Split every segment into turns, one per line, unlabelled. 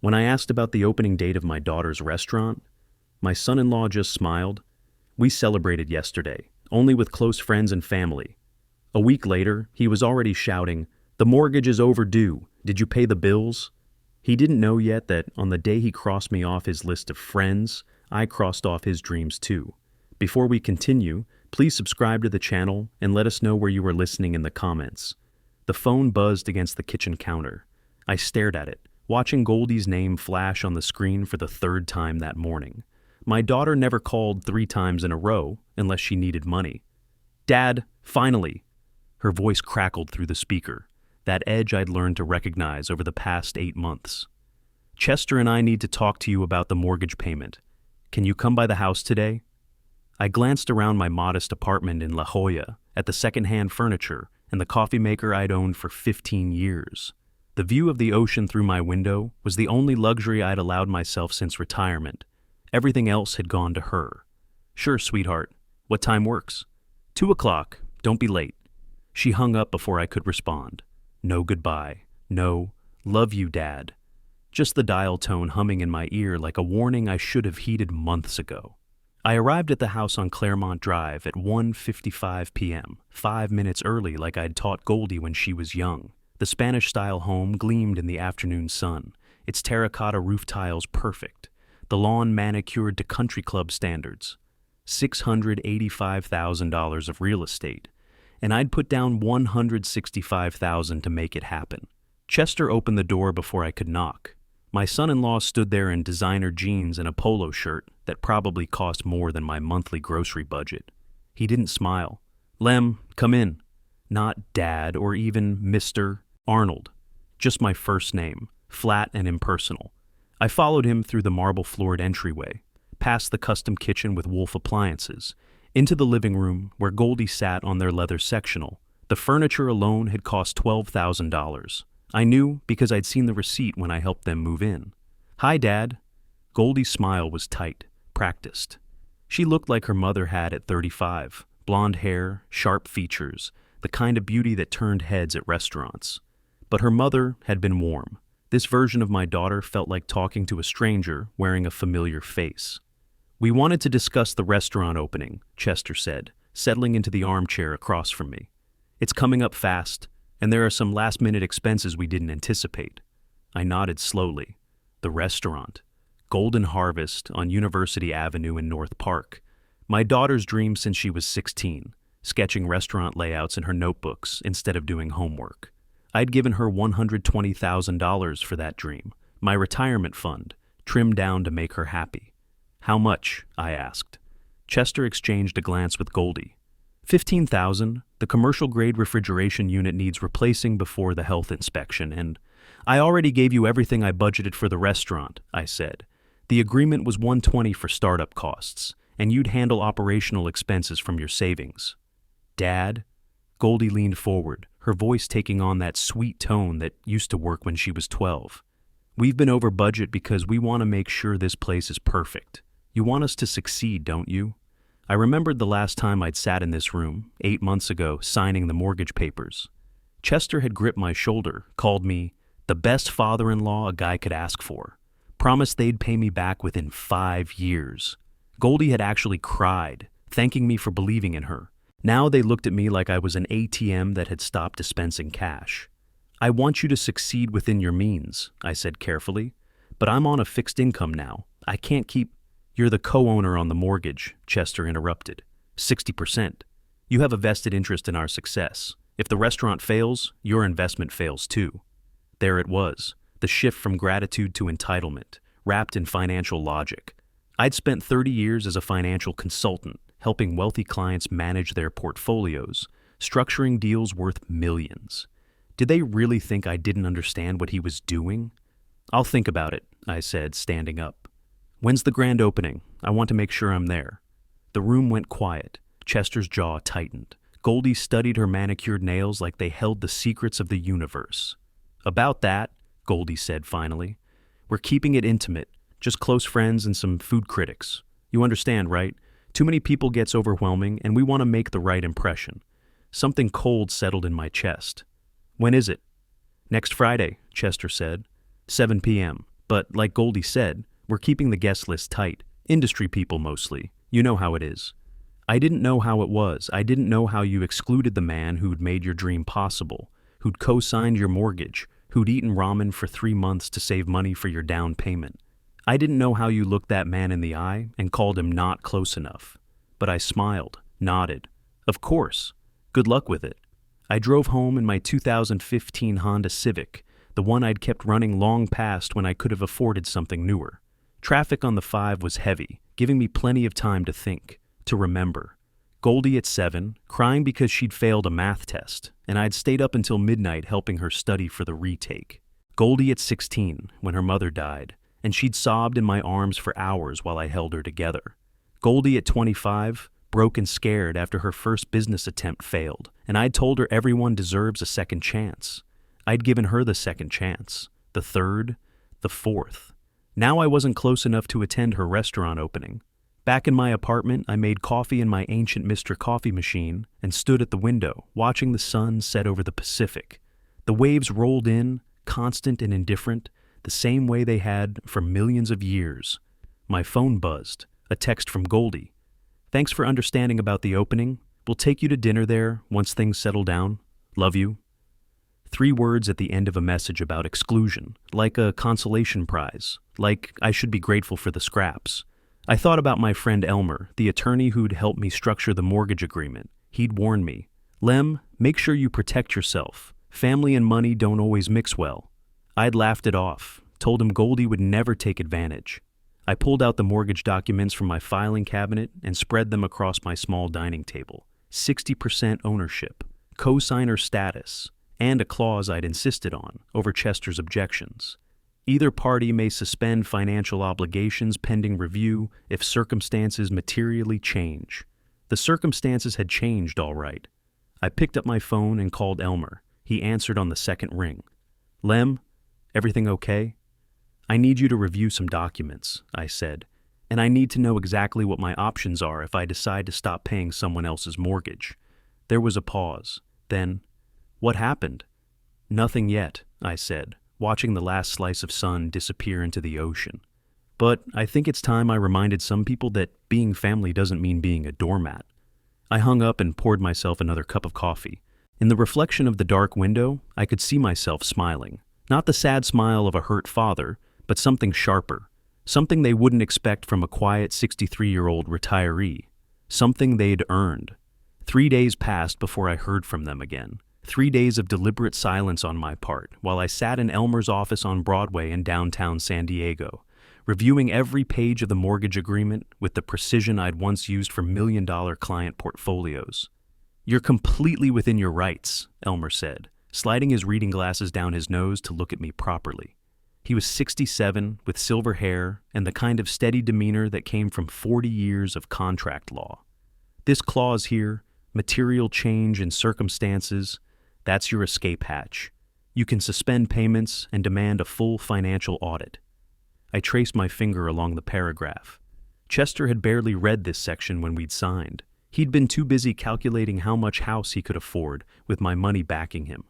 When I asked about the opening date of my daughter's restaurant, my son-in-law just smiled. We celebrated yesterday, only with close friends and family. A week later, he was already shouting, "The mortgage is overdue. Did you pay the bills?" He didn't know yet that on the day he crossed me off his list of friends, I crossed off his dreams too. Before we continue, please subscribe to the channel and let us know where you are listening in the comments. The phone buzzed against the kitchen counter. I stared at it, watching Goldie's name flash on the screen for the third time that morning. My daughter never called 3 times in a row unless she needed money. "Dad, finally!" Her voice crackled through the speaker, that edge I'd learned to recognize over the past 8 months. "Chester and I need to talk to you about the mortgage payment. Can you come by the house today?" I glanced around my modest apartment in La Jolla at the second-hand furniture and the coffee maker I'd owned for 15 years. The view of the ocean through my window was the only luxury I'd allowed myself since retirement. Everything else had gone to her. "Sure, sweetheart. What time works?" 2 o'clock. Don't be late." She hung up before I could respond. No goodbye. No, "Love you, Dad." Just the dial tone humming in my ear like a warning I should have heeded months ago. I arrived at the house on Claremont Drive at 1:55 p.m., 5 minutes early like I'd taught Goldie when she was young. The Spanish-style home gleamed in the afternoon sun, its terracotta roof tiles perfect, the lawn manicured to country club standards. $685,000 of real estate, and I'd put down $165,000 to make it happen. Chester opened the door before I could knock. My son-in-law stood there in designer jeans and a polo shirt that probably cost more than my monthly grocery budget. He didn't smile. "Lem, come in." Not Dad or even Mr. Arnold. Just my first name, flat and impersonal. I followed him through the marble-floored entryway, past the custom kitchen with Wolf appliances, into the living room where Goldie sat on their leather sectional. The furniture alone had cost $12,000. I knew because I'd seen the receipt when I helped them move in. "Hi, Dad." Goldie's smile was tight, practiced. She looked like her mother had at 35, blonde hair, sharp features, the kind of beauty that turned heads at restaurants. But her mother had been warm. This version of my daughter felt like talking to a stranger wearing a familiar face. "We wanted to discuss the restaurant opening," Chester said, settling into the armchair across from me. "It's coming up fast, and there are some last-minute expenses we didn't anticipate." I nodded slowly. The restaurant. Golden Harvest on University Avenue in North Park. My daughter's dream since she was 16, sketching restaurant layouts in her notebooks instead of doing homework. I'd given her $120,000 for that dream, my retirement fund, trimmed down to make her happy. "How much?" I asked. Chester exchanged a glance with Goldie. $15,000. The commercial-grade refrigeration unit needs replacing before the health inspection, and I already gave you everything I budgeted for the restaurant," I said. "The agreement was $120 for startup costs, and you'd handle operational expenses from your savings." "Dad?" Goldie leaned forward, her voice taking on that sweet tone that used to work when she was 12. "We've been over budget because we want to make sure this place is perfect. You want us to succeed, don't you?" I remembered the last time I'd sat in this room, 8 months ago, signing the mortgage papers. Chester had gripped my shoulder, called me the best father-in-law a guy could ask for, promised they'd pay me back within 5 years. Goldie had actually cried, thanking me for believing in her. Now they looked at me like I was an ATM that had stopped dispensing cash. "I want you to succeed within your means," I said carefully, "but I'm on a fixed income now. I can't keep—" "You're the co-owner on the mortgage," Chester interrupted. 60%. You have a vested interest in our success. If the restaurant fails, your investment fails too." There it was, the shift from gratitude to entitlement, wrapped in financial logic. I'd spent 30 years as a financial consultant, helping wealthy clients manage their portfolios, structuring deals worth millions. Did they really think I didn't understand what he was doing? "I'll think about it," I said, standing up. "When's the grand opening? I want to make sure I'm there." The room went quiet. Chester's jaw tightened. Goldie studied her manicured nails like they held the secrets of the universe. "About that," Goldie said finally. "We're keeping it intimate, just close friends and some food critics. You understand, right? Too many people gets overwhelming, and we want to make the right impression." Something cold settled in my chest. "When is it?" "Next Friday," Chester said. 7 p.m. But like Goldie said, we're keeping the guest list tight. Industry people mostly. You know how it is. I didn't know how it was. I didn't know how you excluded the man who'd made your dream possible, who'd co-signed your mortgage, who'd eaten ramen for 3 months to save money for your down payment. I didn't know how you looked that man in the eye and called him not close enough. But I smiled, nodded. Of course. Good luck with it. I drove home in my 2015 Honda Civic, the one I'd kept running long past when I could have afforded something newer. Traffic on the 5 was heavy, giving me plenty of time to think, to remember. Goldie at 7, crying because she'd failed a math test, and I'd stayed up until midnight helping her study for the retake. Goldie at 16, when her mother died, and she'd sobbed in my arms for hours while I held her together. Goldie at 25, broke and scared after her first business attempt failed, and I'd told her everyone deserves a second chance. I'd given her the second chance, the third, the fourth. Now I wasn't close enough to attend her restaurant opening. Back in my apartment, I made coffee in my ancient Mr. Coffee machine and stood at the window, watching the sun set over the Pacific. The waves rolled in, constant and indifferent, the same way they had for millions of years. My phone buzzed, a text from Goldie. Thanks for understanding about the opening. We'll take you to dinner there once things settle down. Love you. 3 words at the end of a message about exclusion, like a consolation prize, like I should be grateful for the scraps. I thought about my friend Elmer, the attorney who'd helped me structure the mortgage agreement. He'd warned me, Lem, make sure you protect yourself. Family and money don't always mix well. I'd laughed it off, told him Goldie would never take advantage. I pulled out the mortgage documents from my filing cabinet and spread them across my small dining table. 60% ownership, co-signer status, and a clause I'd insisted on over Chester's objections. Either party may suspend financial obligations pending review if circumstances materially change. The circumstances had changed, all right. I picked up my phone and called Elmer. He answered on the second ring. Lem, everything okay? I need you to review some documents, I said, and I need to know exactly what my options are if I decide to stop paying someone else's mortgage. There was a pause. Then, what happened? Nothing yet, I said, watching the last slice of sun disappear into the ocean. But I think it's time I reminded some people that being family doesn't mean being a doormat. I hung up and poured myself another cup of coffee. In the reflection of the dark window, I could see myself smiling. Not the sad smile of a hurt father, but something sharper. Something they wouldn't expect from a quiet 63-year-old retiree. Something they'd earned. 3 days passed before I heard from them again. 3 days of deliberate silence on my part while I sat in Elmer's office on Broadway in downtown San Diego, reviewing every page of the mortgage agreement with the precision I'd once used for million-dollar client portfolios. You're completely within your rights, Elmer said, sliding his reading glasses down his nose to look at me properly. He was 67, with silver hair and the kind of steady demeanor that came from 40 years of contract law. This clause here, material change in circumstances, that's your escape hatch. You can suspend payments and demand a full financial audit. I traced my finger along the paragraph. Chester had barely read this section when we'd signed. He'd been too busy calculating how much house he could afford with my money backing him.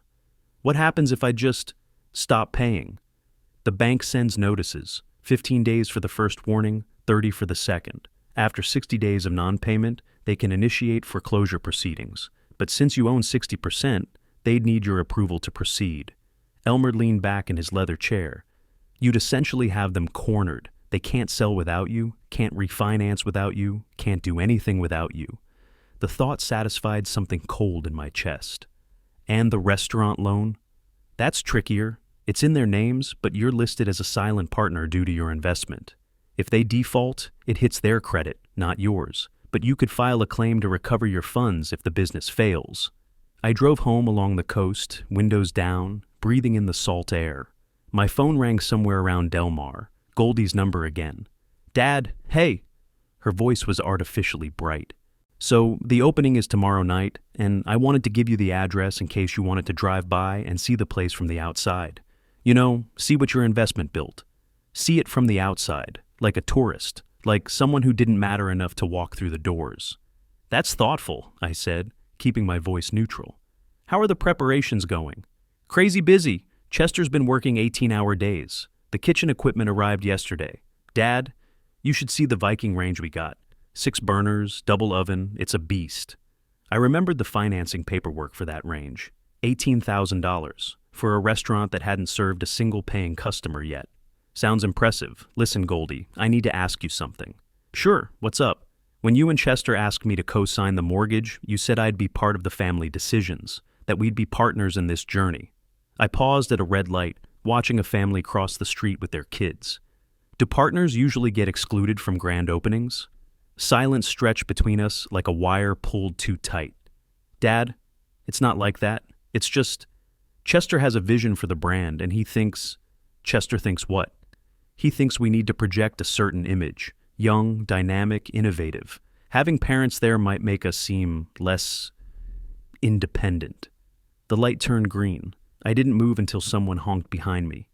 What happens if I just stop paying? The bank sends notices, 15 days for the first warning, 30 for the second. After 60 days of non-payment, they can initiate foreclosure proceedings. But since you own 60%, they'd need your approval to proceed. Elmer leaned back in his leather chair. You'd essentially have them cornered. They can't sell without you, can't refinance without you, can't do anything without you. The thought satisfied something cold in my chest. And the restaurant loan? That's trickier. It's in their names, but you're listed as a silent partner due to your investment. If they default, it hits their credit, not yours. But you could file a claim to recover your funds if the business fails. I drove home along the coast, windows down, breathing in the salt air. My phone rang somewhere around Del Mar, Goldie's number again. Dad, hey! Her voice was artificially bright. So, the opening is tomorrow night, and I wanted to give you the address in case you wanted to drive by and see the place from the outside. You know, see what your investment built. See it from the outside, like a tourist, like someone who didn't matter enough to walk through the doors. That's thoughtful, I said, keeping my voice neutral. How are the preparations going? Crazy busy. Chester's been working 18-hour days. The kitchen equipment arrived yesterday. Dad, you should see the Viking range we got. 6 burners, double oven, it's a beast. I remembered the financing paperwork for that range. $18,000 for a restaurant that hadn't served a single paying customer yet. Sounds impressive. Listen, Goldie, I need to ask you something. Sure, what's up? When you and Chester asked me to co-sign the mortgage, you said I'd be part of the family decisions, that we'd be partners in this journey. I paused at a red light, watching a family cross the street with their kids. Do partners usually get excluded from grand openings? Silence stretched between us like a wire pulled too tight. Dad, it's not like that. It's just, Chester has a vision for the brand and he thinks, Chester thinks what? He thinks we need to project a certain image, young, dynamic, innovative. Having parents there might make us seem less independent. The light turned green. I didn't move until someone honked behind me.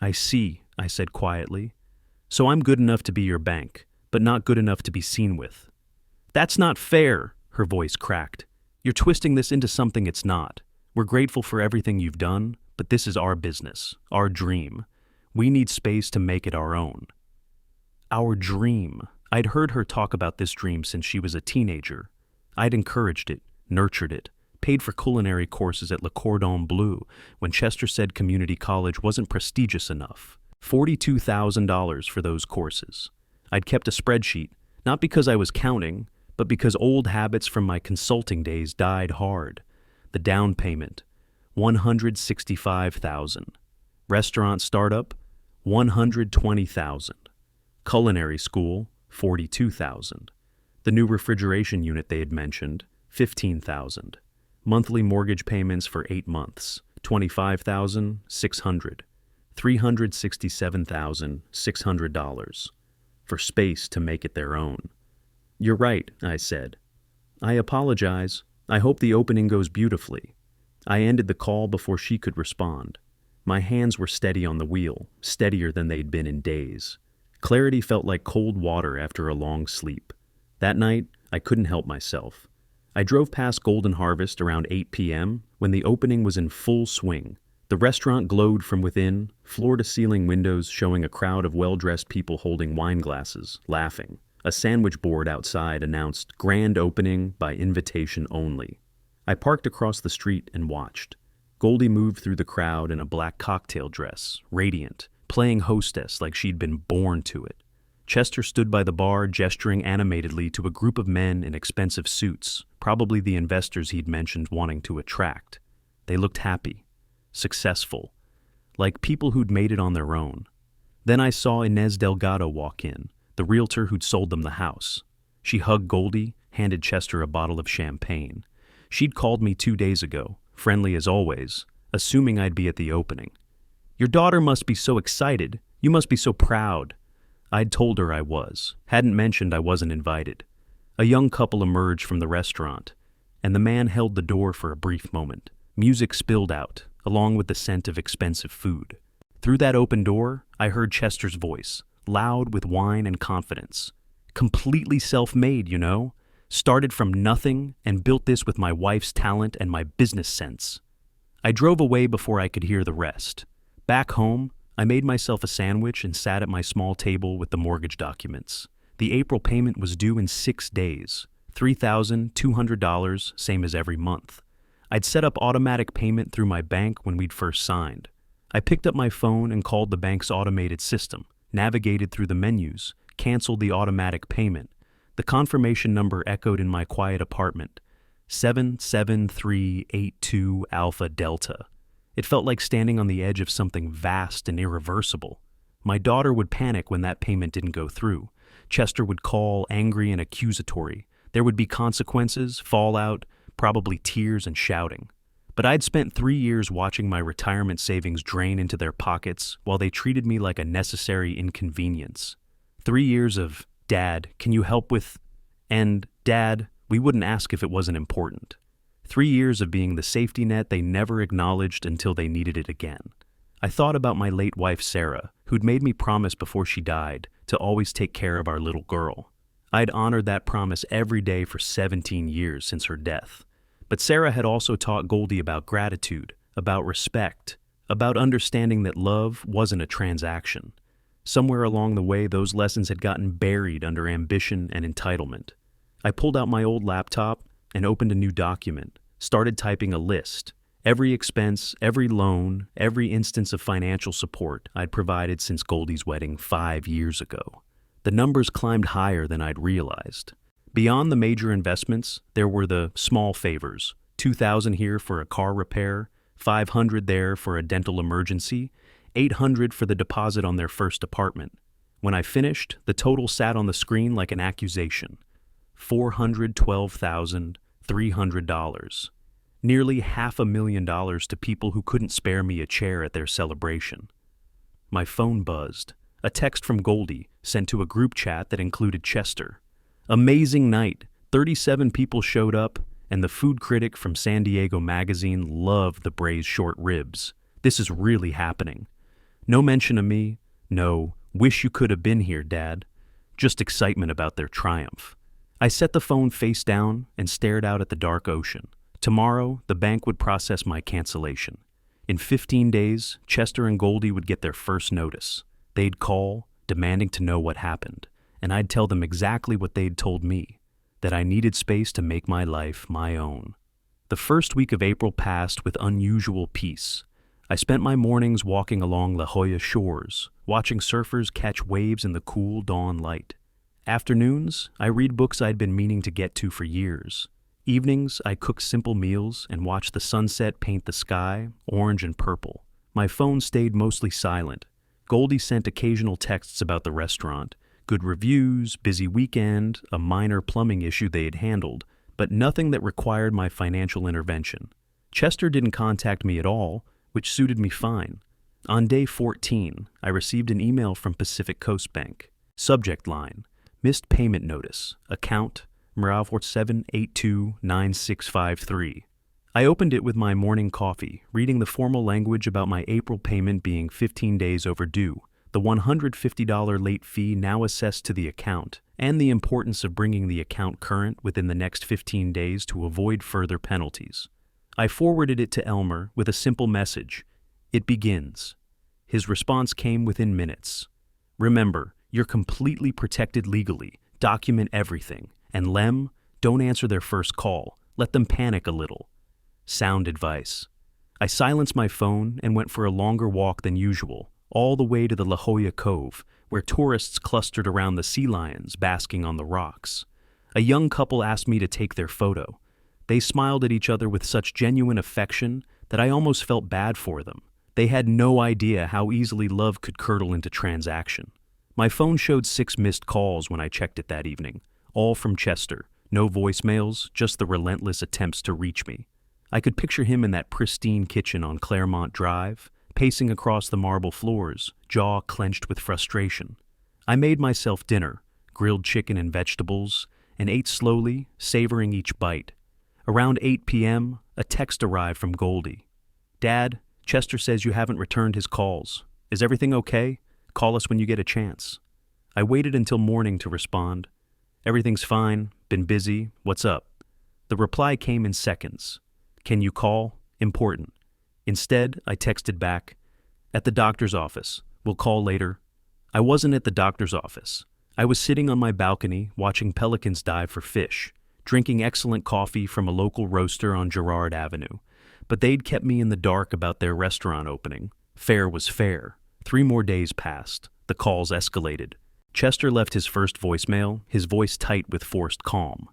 I see, I said quietly. So I'm good enough to be your bank, but not good enough to be seen with. That's not fair, her voice cracked. You're twisting this into something it's not. We're grateful for everything you've done, but this is our business, our dream. We need space to make it our own. Our dream. I'd heard her talk about this dream since she was a teenager. I'd encouraged it, nurtured it, paid for culinary courses at Le Cordon Bleu when Chester said community college wasn't prestigious enough. $42,000 for those courses. I'd kept a spreadsheet, not because I was counting, but because old habits from my consulting days died hard. The down payment, $165,000. Restaurant startup, $120,000. Culinary school, $42,000. The new refrigeration unit they had mentioned, $15,000. Monthly mortgage payments for 8 months, $25,600. $367,600 for space to make it their own. You're right, I said. I apologize. I hope the opening goes beautifully. I ended the call before she could respond. My hands were steady on the wheel, steadier than they'd been in days. Clarity felt like cold water after a long sleep. That night, I couldn't help myself. I drove past Golden Harvest around 8 p.m. when the opening was in full swing. The restaurant glowed from within, floor-to-ceiling windows showing a crowd of well-dressed people holding wine glasses, laughing. A sandwich board outside announced "Grand Opening by Invitation Only." I parked across the street and watched. Goldie moved through the crowd in a black cocktail dress, radiant, playing hostess like she'd been born to it. Chester stood by the bar, gesturing animatedly to a group of men in expensive suits, probably the investors he'd mentioned wanting to attract. They looked happy. Successful, like people who'd made it on their own. Then I saw Inez Delgado walk in, the realtor who'd sold them the house. She hugged Goldie, handed Chester a bottle of champagne. She'd called me 2 days ago, friendly as always, assuming I'd be at the opening. Your daughter must be so excited. You must be so proud. I'd told her I was, hadn't mentioned I wasn't invited. A young couple emerged from the restaurant, and the man held the door for a brief moment. Music spilled out, along with the scent of expensive food. Through that open door, I heard Chester's voice, loud with wine and confidence. Completely self-made, you know? Started from nothing and built this with my wife's talent and my business sense. I drove away before I could hear the rest. Back home, I made myself a sandwich and sat at my small table with the mortgage documents. The April payment was due in 6 days, $3,200, same as every month. I'd set up automatic payment through my bank when we'd first signed. I picked up my phone and called the bank's automated system, navigated through the menus, canceled the automatic payment. The confirmation number echoed in my quiet apartment, 77382 Alpha Delta. It felt like standing on the edge of something vast and irreversible. My daughter would panic when that payment didn't go through. Chester would call, angry and accusatory. There would be consequences, fallout, probably tears and shouting. But I'd spent 3 years watching my retirement savings drain into their pockets while they treated me like a necessary inconvenience. 3 years of, "Dad, can you help with?" and "Dad, we wouldn't ask if it wasn't important." 3 years of being the safety net they never acknowledged until they needed it again. I thought about my late wife Sarah, who'd made me promise before she died to always take care of our little girl. I'd honored that promise every day for 17 years since her death. But Sarah had also taught Goldie about gratitude, about respect, about understanding that love wasn't a transaction. Somewhere along the way, those lessons had gotten buried under ambition and entitlement. I pulled out my old laptop and opened a new document, started typing a list. Every expense, every loan, every instance of financial support I'd provided since Goldie's wedding 5 years ago. The numbers climbed higher than I'd realized. Beyond the major investments, there were the small favors. $2,000 here for a car repair, $500 there for a dental emergency, $800 for the deposit on their first apartment. When I finished, the total sat on the screen like an accusation. $412,300. Nearly $500,000 to people who couldn't spare me a chair at their celebration. My phone buzzed. A text from Goldie, sent to a group chat that included Chester. Amazing night. 37 people showed up, and the food critic from San Diego magazine loved the braised short ribs. This is really happening. No mention of me. No, wish you could have been here, Dad. Just excitement about their triumph. I set the phone face down and stared out at the dark ocean. Tomorrow, the bank would process my cancellation. In 15 days, Chester and Goldie would get their first notice. They'd call, demanding to know what happened, and I'd tell them exactly what they'd told me, that I needed space to make my life my own. The first week of April passed with unusual peace. I spent my mornings walking along La Jolla shores, watching surfers catch waves in the cool dawn light. Afternoons, I read books I'd been meaning to get to for years. Evenings, I cook simple meals and watch the sunset paint the sky, orange and purple. My phone stayed mostly silent. Goldie sent occasional texts about the restaurant, good reviews, busy weekend, a minor plumbing issue they had handled, but nothing that required my financial intervention. Chester didn't contact me at all, which suited me fine. On day 14, I received an email from Pacific Coast Bank. Subject line, missed payment notice, account Merau47829653. I opened it with my morning coffee, reading the formal language about my April payment being 15 days overdue, the $150 late fee now assessed to the account, and the importance of bringing the account current within the next 15 days to avoid further penalties. I forwarded it to Elmer with a simple message. It begins. His response came within minutes. Remember, you're completely protected legally. Document everything. And Lem, don't answer their first call. Let them panic a little. Sound advice. I silenced my phone and went for a longer walk than usual, all the way to the La Jolla Cove, where tourists clustered around the sea lions basking on the rocks. A young couple asked me to take their photo. They smiled at each other with such genuine affection that I almost felt bad for them. They had no idea how easily love could curdle into transaction. My phone showed 6 missed calls when I checked it that evening. All from Chester. No voicemails, just the relentless attempts to reach me. I could picture him in that pristine kitchen on Claremont Drive, pacing across the marble floors, jaw clenched with frustration. I made myself dinner, grilled chicken and vegetables, and ate slowly, savoring each bite. Around 8 p.m., a text arrived from Goldie. Dad, Chester says you haven't returned his calls. Is everything okay? Call us when you get a chance. I waited until morning to respond. Everything's fine, been busy, what's up? The reply came in seconds. Can you call? Important. Instead, I texted back, at the doctor's office, we'll call later. I wasn't at the doctor's office. I was sitting on my balcony watching pelicans dive for fish, drinking excellent coffee from a local roaster on Girard Avenue. But they'd kept me in the dark about their restaurant opening. Fair was fair. 3 more days passed. The calls escalated. Chester left his first voicemail, his voice tight with forced calm.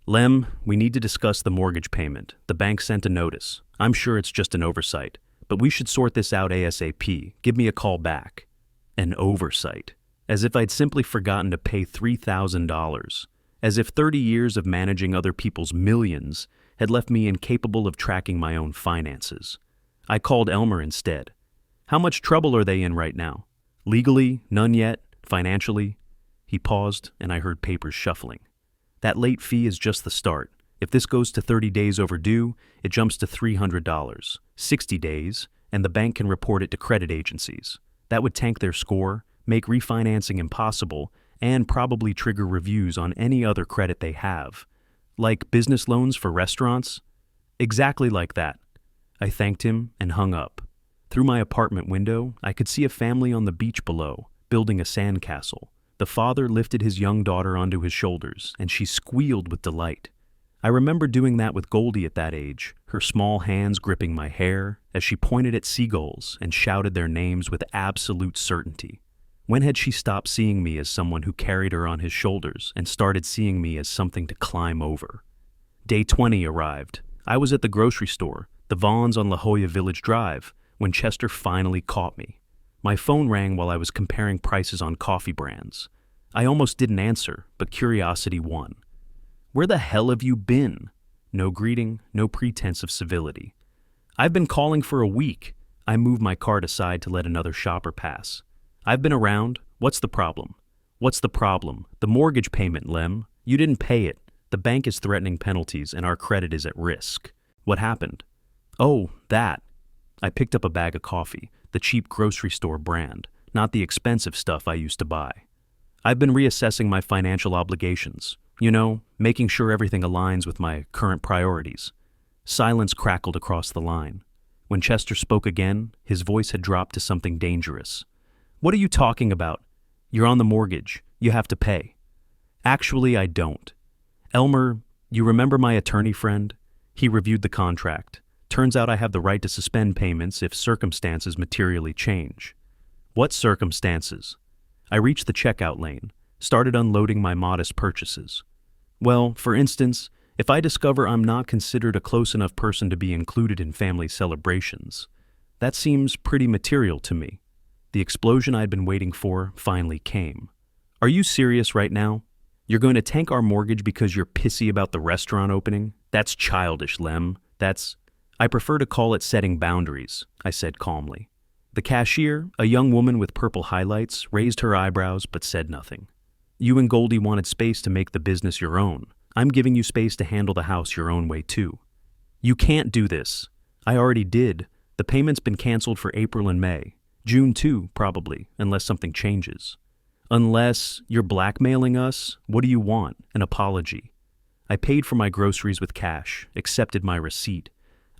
Lem, we need to discuss the mortgage payment. The bank sent a notice. I'm sure it's just an oversight, but we should sort this out ASAP. Give me a call back. An oversight. As if I'd simply forgotten to pay $3,000. As if 30 years of managing other people's millions had left me incapable of tracking my own finances. I called Elmer instead. How much trouble are they in right now? Legally, none yet. Financially? He paused, and I heard papers shuffling. That late fee is just the start. If this goes to 30 days overdue, it jumps to $300. 60 days, and the bank can report it to credit agencies. That would tank their score, make refinancing impossible, and probably trigger reviews on any other credit they have. Like business loans for restaurants? Exactly like that. I thanked him and hung up. Through my apartment window, I could see a family on the beach below, building a sandcastle. The father lifted his young daughter onto his shoulders, and she squealed with delight. I remember doing that with Goldie at that age, her small hands gripping my hair as she pointed at seagulls and shouted their names with absolute certainty. When had she stopped seeing me as someone who carried her on his shoulders and started seeing me as something to climb over? Day 20 arrived. I was at the grocery store, the Vaughn's on La Jolla Village Drive, when Chester finally caught me. My phone rang while I was comparing prices on coffee brands. I almost didn't answer, but curiosity won. "Where the hell have you been?" No greeting, no pretense of civility. "I've been calling for a week." I moved my cart aside to let another shopper pass. "I've been around. What's the problem?" "What's the problem? The mortgage payment, Lem. You didn't pay it. The bank is threatening penalties and our credit is at risk." "What happened?" "Oh, that." I picked up a bag of coffee, the cheap grocery store brand, not the expensive stuff I used to buy. "I've been reassessing my financial obligations. You know, making sure everything aligns with my current priorities." Silence crackled across the line. When Chester spoke again, his voice had dropped to something dangerous. "What are you talking about? You're on the mortgage. You have to pay." "Actually, I don't. Elmer, you remember my attorney friend? He reviewed the contract. Turns out I have the right to suspend payments if circumstances materially change." "What circumstances?" I reached the checkout lane, started unloading my modest purchases. "Well, for instance, if I discover I'm not considered a close enough person to be included in family celebrations. That seems pretty material to me." The explosion I'd been waiting for finally came. "Are you serious right now? You're going to tank our mortgage because you're pissy about the restaurant opening? That's childish, Lem. I prefer to call it setting boundaries," I said calmly. The cashier, a young woman with purple highlights, raised her eyebrows but said nothing. "You and Goldie wanted space to make the business your own. I'm giving you space to handle the house your own way too." "You can't do this." "I already did. The payment's been canceled for April and May. June too, probably, unless something changes." "Unless you're blackmailing us? What do you want? An apology?" I paid for my groceries with cash, accepted my receipt.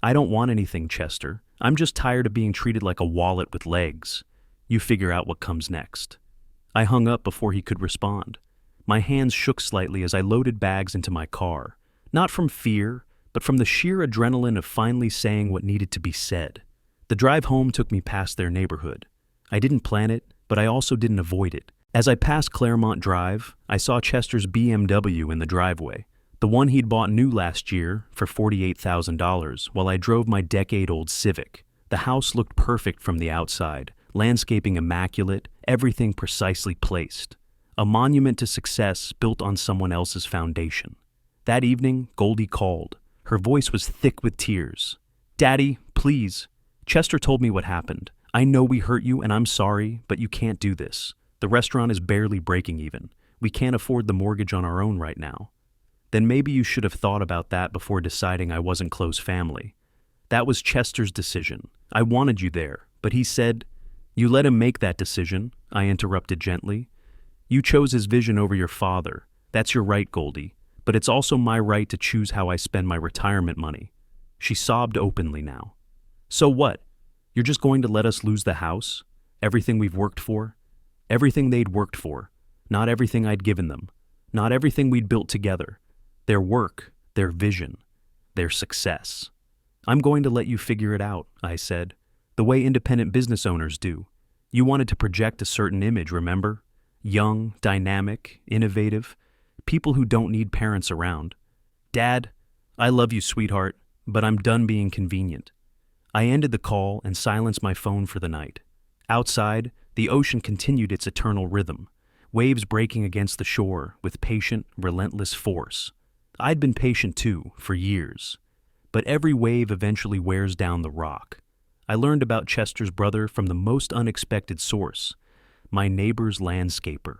"I don't want anything, Chester. I'm just tired of being treated like a wallet with legs. You figure out what comes next." I hung up before he could respond. My hands shook slightly as I loaded bags into my car, not from fear, but from the sheer adrenaline of finally saying what needed to be said. The drive home took me past their neighborhood. I didn't plan it, but I also didn't avoid it. As I passed Claremont Drive, I saw Chester's BMW in the driveway, the one he'd bought new last year for $48,000 while I drove my decade-old Civic. The house looked perfect from the outside, landscaping immaculate, everything precisely placed. A monument to success built on someone else's foundation. That evening, Goldie called. Her voice was thick with tears. "Daddy, please. Chester told me what happened. I know we hurt you and I'm sorry, but you can't do this. The restaurant is barely breaking even. We can't afford the mortgage on our own right now." "Then maybe you should have thought about that before deciding I wasn't close family." "That was Chester's decision. I wanted you there, but he said—" "You let him make that decision," I interrupted gently. "You chose his vision over your father. That's your right, Goldie, but it's also my right to choose how I spend my retirement money." She sobbed openly now. "So what? You're just going to let us lose the house? Everything we've worked for? Everything they'd worked for. Not everything I'd given them. Not everything we'd built together. Their work, their vision, their success." "I'm going to let you figure it out," I said, "the way independent business owners do. You wanted to project a certain image, remember? Young, dynamic, innovative, people who don't need parents around. Dad, I love you, sweetheart, but I'm done being convenient." I ended the call and silenced my phone for the night. Outside, the ocean continued its eternal rhythm, waves breaking against the shore with patient, relentless force. I'd been patient too, for years. But every wave eventually wears down the rock. I learned about Chester's brother from the most unexpected source, my neighbor's landscaper.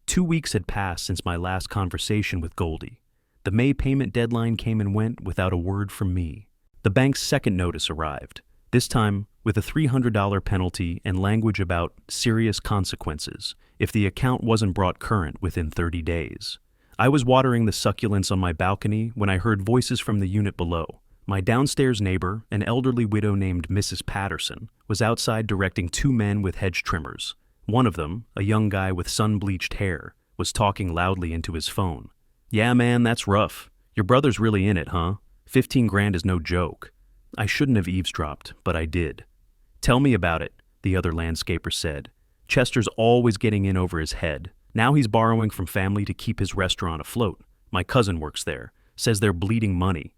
2 weeks had passed since my last conversation with Goldie. The May payment deadline came and went without a word from me. The bank's second notice arrived, this time with a $300 penalty and language about serious consequences if the account wasn't brought current within 30 days. I was watering the succulents on my balcony when I heard voices from the unit below. My downstairs neighbor, an elderly widow named Mrs. Patterson, was outside directing two men with hedge trimmers. One of them, a young guy with sun-bleached hair, was talking loudly into his phone. "Yeah, man, that's rough. Your brother's really in it, huh? 15 grand is no joke." I shouldn't have eavesdropped, but I did. "Tell me about it," the other landscaper said. "Chester's always getting in over his head. Now he's borrowing from family to keep his restaurant afloat. My cousin works there, says they're bleeding money."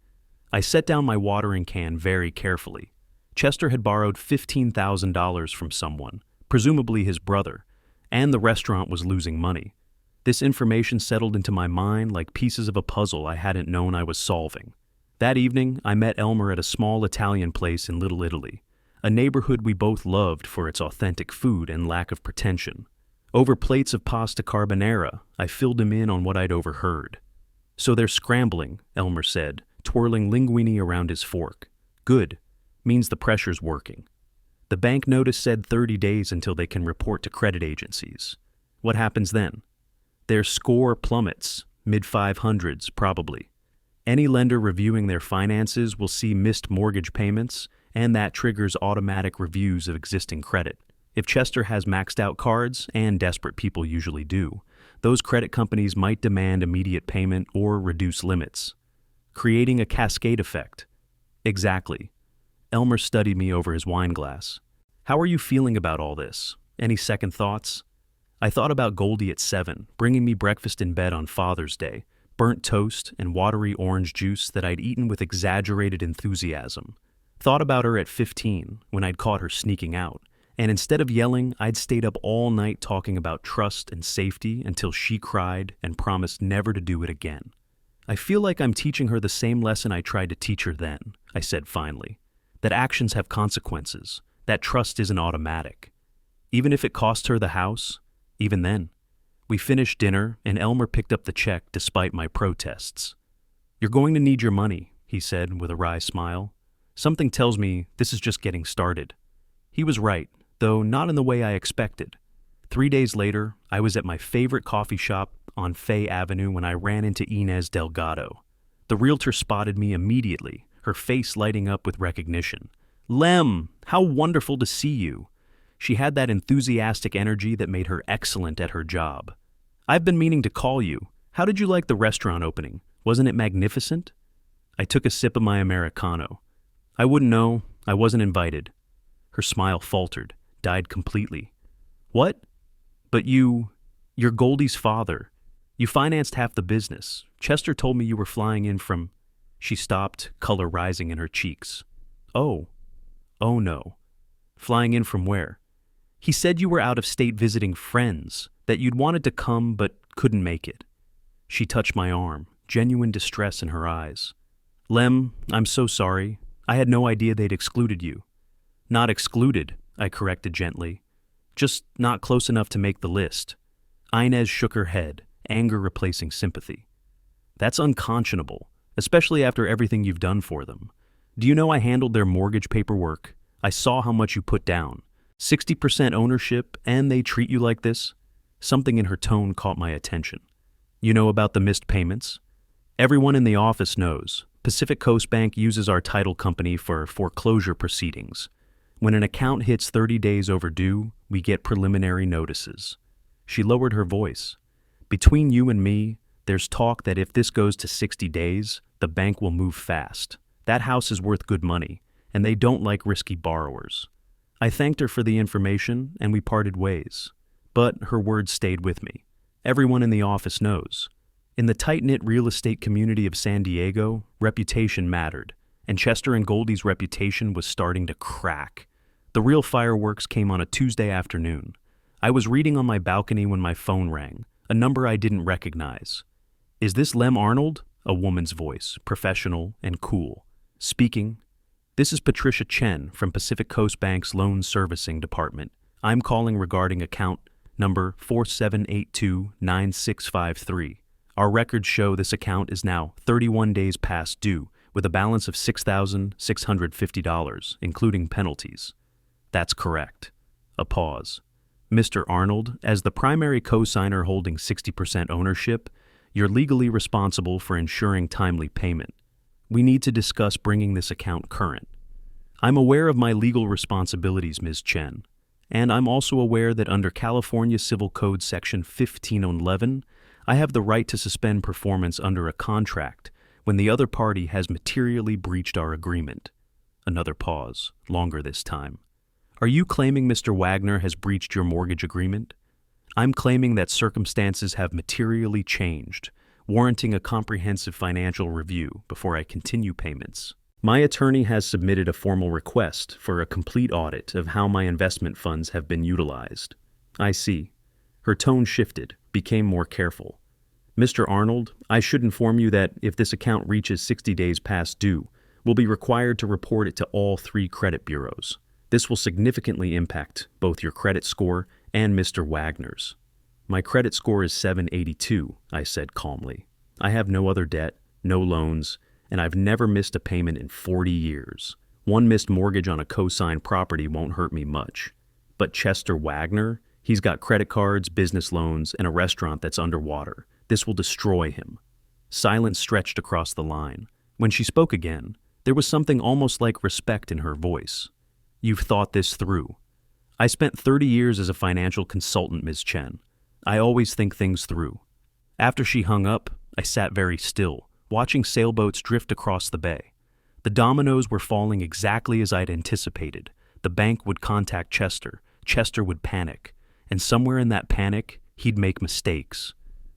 I set down my watering can very carefully. Chester had borrowed $15,000 from someone, presumably his brother, and the restaurant was losing money. This information settled into my mind like pieces of a puzzle I hadn't known I was solving. That evening, I met Elmer at a small Italian place in Little Italy, a neighborhood we both loved for its authentic food and lack of pretension. Over plates of pasta carbonara, I filled him in on what I'd overheard. "So they're scrambling," Elmer said, twirling linguine around his fork. "Good. Means the pressure's working." The bank notice said 30 days until they can report to credit agencies. What happens then? Their score plummets, mid-500s probably. Any lender reviewing their finances will see missed mortgage payments, and that triggers automatic reviews of existing credit. If Chester has maxed out cards, and desperate people usually do, those credit companies might demand immediate payment or reduce limits, creating a cascade effect. Exactly. Elmer studied me over his wine glass. "How are you feeling about all this? Any second thoughts?" I thought about Goldie at 7, bringing me breakfast in bed on Father's Day, burnt toast and watery orange juice that I'd eaten with exaggerated enthusiasm. Thought about her at 15, when I'd caught her sneaking out, and instead of yelling, I'd stayed up all night talking about trust and safety until she cried and promised never to do it again. "I feel like I'm teaching her the same lesson I tried to teach her then," I said finally. "That actions have consequences, that trust isn't automatic. Even if it cost her the house, even then." We finished dinner, and Elmer picked up the check despite my protests. "You're going to need your money," he said with a wry smile. "Something tells me this is just getting started." He was right, though not in the way I expected. 3 days later, I was at my favorite coffee shop on Fay Avenue when I ran into Inez Delgado. The realtor spotted me immediately, her face lighting up with recognition. "Lem, how wonderful to see you." She had that enthusiastic energy that made her excellent at her job. "I've been meaning to call you. How did you like the restaurant opening? Wasn't it magnificent?" I took a sip of my Americano. "I wouldn't know. I wasn't invited." Her smile faltered, died completely. "What? But you're Goldie's father. You financed half the business. Chester told me you were flying in from—" She stopped, color rising in her cheeks. "Oh. Oh no. Flying in from where?" "He said you were out of state visiting friends, that you'd wanted to come but couldn't make it." She touched my arm, genuine distress in her eyes. "Lem, I'm so sorry. I had no idea they'd excluded you." "Not excluded," I corrected gently. "Just not close enough to make the list." Inez shook her head, anger replacing sympathy. "That's unconscionable, especially after everything you've done for them. Do you know I handled their mortgage paperwork? I saw how much you put down. 60% ownership, and they treat you like this?" Something in her tone caught my attention. "You know about the missed payments?" "Everyone in the office knows. Pacific Coast Bank uses our title company for foreclosure proceedings. When an account hits 30 days overdue, we get preliminary notices." She lowered her voice. "Between you and me, there's talk that if this goes to 60 days, the bank will move fast. That house is worth good money, and they don't like risky borrowers." I thanked her for the information, and we parted ways. But her words stayed with me. Everyone in the office knows. In the tight-knit real estate community of San Diego, reputation mattered, and Chester and Goldie's reputation was starting to crack. The real fireworks came on a Tuesday afternoon. I was reading on my balcony when my phone rang, a number I didn't recognize. "Is this Lem Arnold?" A woman's voice, professional and cool. "Speaking." "This is Patricia Chen from Pacific Coast Bank's Loan Servicing Department. I'm calling regarding account number 47829653. Our records show this account is now 31 days past due, with a balance of $6,650, including penalties." "That's correct." A pause. "Mr. Arnold, as the primary co-signer holding 60% ownership, you're legally responsible for ensuring timely payment." We need to discuss bringing this account current. I'm aware of my legal responsibilities, Ms. Chen, and I'm also aware that under California Civil Code Section 1511, I have the right to suspend performance under a contract when the other party has materially breached our agreement. Another pause, longer this time. Are you claiming Mr. Wagner has breached your mortgage agreement? I'm claiming that circumstances have materially changed, warranting a comprehensive financial review before I continue payments. My attorney has submitted a formal request for a complete audit of how my investment funds have been utilized. I see. Her tone shifted, became more careful. Mr. Arnold, I should inform you that if this account reaches 60 days past due, we'll be required to report it to all 3 credit bureaus. This will significantly impact both your credit score and Mr. Wagner's. My credit score is 782, I said calmly. I have no other debt, no loans, and I've never missed a payment in 40 years. One missed mortgage on a co-signed property won't hurt me much. But Chester Wagner, he's got credit cards, business loans, and a restaurant that's underwater. This will destroy him. Silence stretched across the line. When she spoke again, there was something almost like respect in her voice. You've thought this through. I spent 30 years as a financial consultant, Ms. Chen. I always think things through. After she hung up, I sat very still, watching sailboats drift across the bay. The dominoes were falling exactly as I'd anticipated. The bank would contact Chester. Chester would panic. And somewhere in that panic, he'd make mistakes.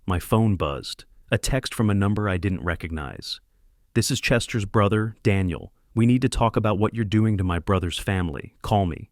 My phone buzzed. A text from a number I didn't recognize. This is Chester's brother, Daniel. We need to talk about what you're doing to my brother's family. Call me.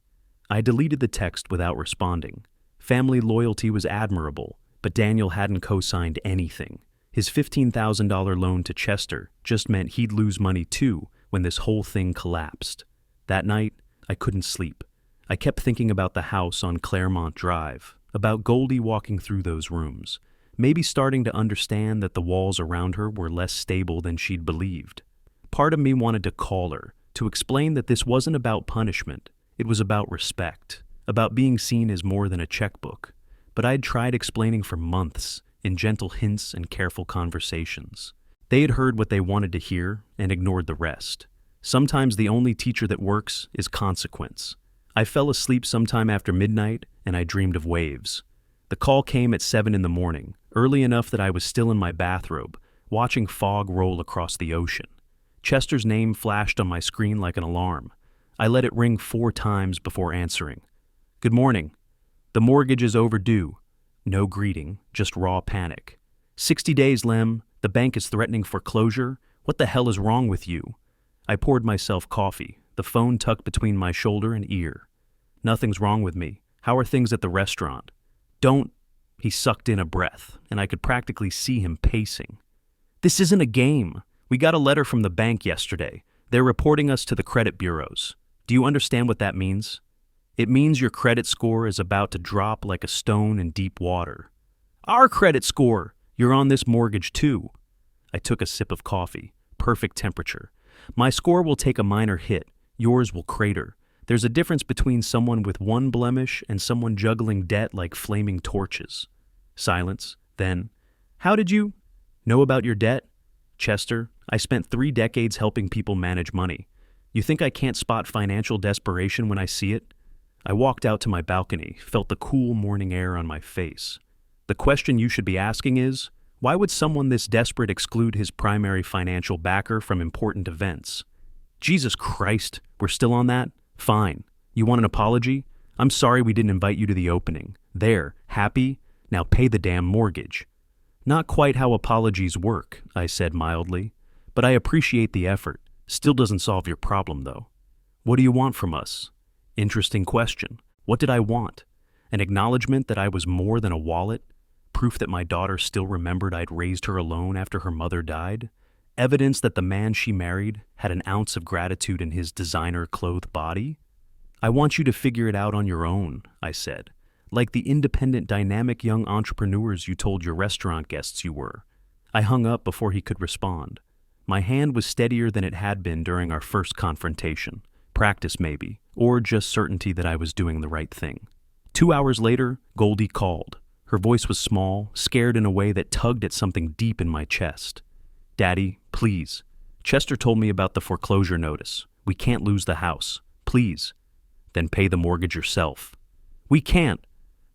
I deleted the text without responding. Family loyalty was admirable, but Daniel hadn't co-signed anything. His $15,000 loan to Chester just meant he'd lose money too when this whole thing collapsed. That night, I couldn't sleep. I kept thinking about the house on Claremont Drive, about Goldie walking through those rooms, maybe starting to understand that the walls around her were less stable than she'd believed. Part of me wanted to call her, to explain that this wasn't about punishment, it was about respect, about being seen as more than a checkbook. But I'd tried explaining for months, in gentle hints and careful conversations. They had heard what they wanted to hear and ignored the rest. Sometimes the only teacher that works is consequence. I fell asleep sometime after midnight, and I dreamed of waves. The call came at 7 in the morning, early enough that I was still in my bathrobe, watching fog roll across the ocean. Chester's name flashed on my screen like an alarm. I let it ring 4 times before answering. Good morning. The mortgage is overdue. No greeting, just raw panic. 60 days, Lem. The bank is threatening foreclosure. What the hell is wrong with you? I poured myself coffee, the phone tucked between my shoulder and ear. Nothing's wrong with me. How are things at the restaurant? Don't. He sucked in a breath, and I could practically see him pacing. This isn't a game. We got a letter from the bank yesterday. They're reporting us to the credit bureaus. Do you understand what that means? It means your credit score is about to drop like a stone in deep water. Our credit score! You're on this mortgage too. I took a sip of coffee. Perfect temperature. My score will take a minor hit. Yours will crater. There's a difference between someone with one blemish and someone juggling debt like flaming torches. Silence. Then, how did you know about your debt? Chester, I spent 3 decades helping people manage money. You think I can't spot financial desperation when I see it? I walked out to my balcony, felt the cool morning air on my face. The question you should be asking is, why would someone this desperate exclude his primary financial backer from important events? Jesus Christ, we're still on that? Fine. You want an apology? I'm sorry we didn't invite you to the opening. There, happy? Now pay the damn mortgage. Not quite how apologies work, I said mildly, but I appreciate the effort. Still doesn't solve your problem, though. What do you want from us? Interesting question. What did I want? An acknowledgement that I was more than a wallet? Proof that my daughter still remembered I'd raised her alone after her mother died? Evidence that the man she married had an ounce of gratitude in his designer-clothed body? I want you to figure it out on your own, I said, like the independent, dynamic young entrepreneurs you told your restaurant guests you were. I hung up before he could respond. My hand was steadier than it had been during our first confrontation. Practice maybe, or just certainty that I was doing the right thing. 2 hours later, Goldie called. Her voice was small, scared in a way that tugged at something deep in my chest. Daddy, please. Chester told me about the foreclosure notice. We can't lose the house. Please. Then pay the mortgage yourself. We can't.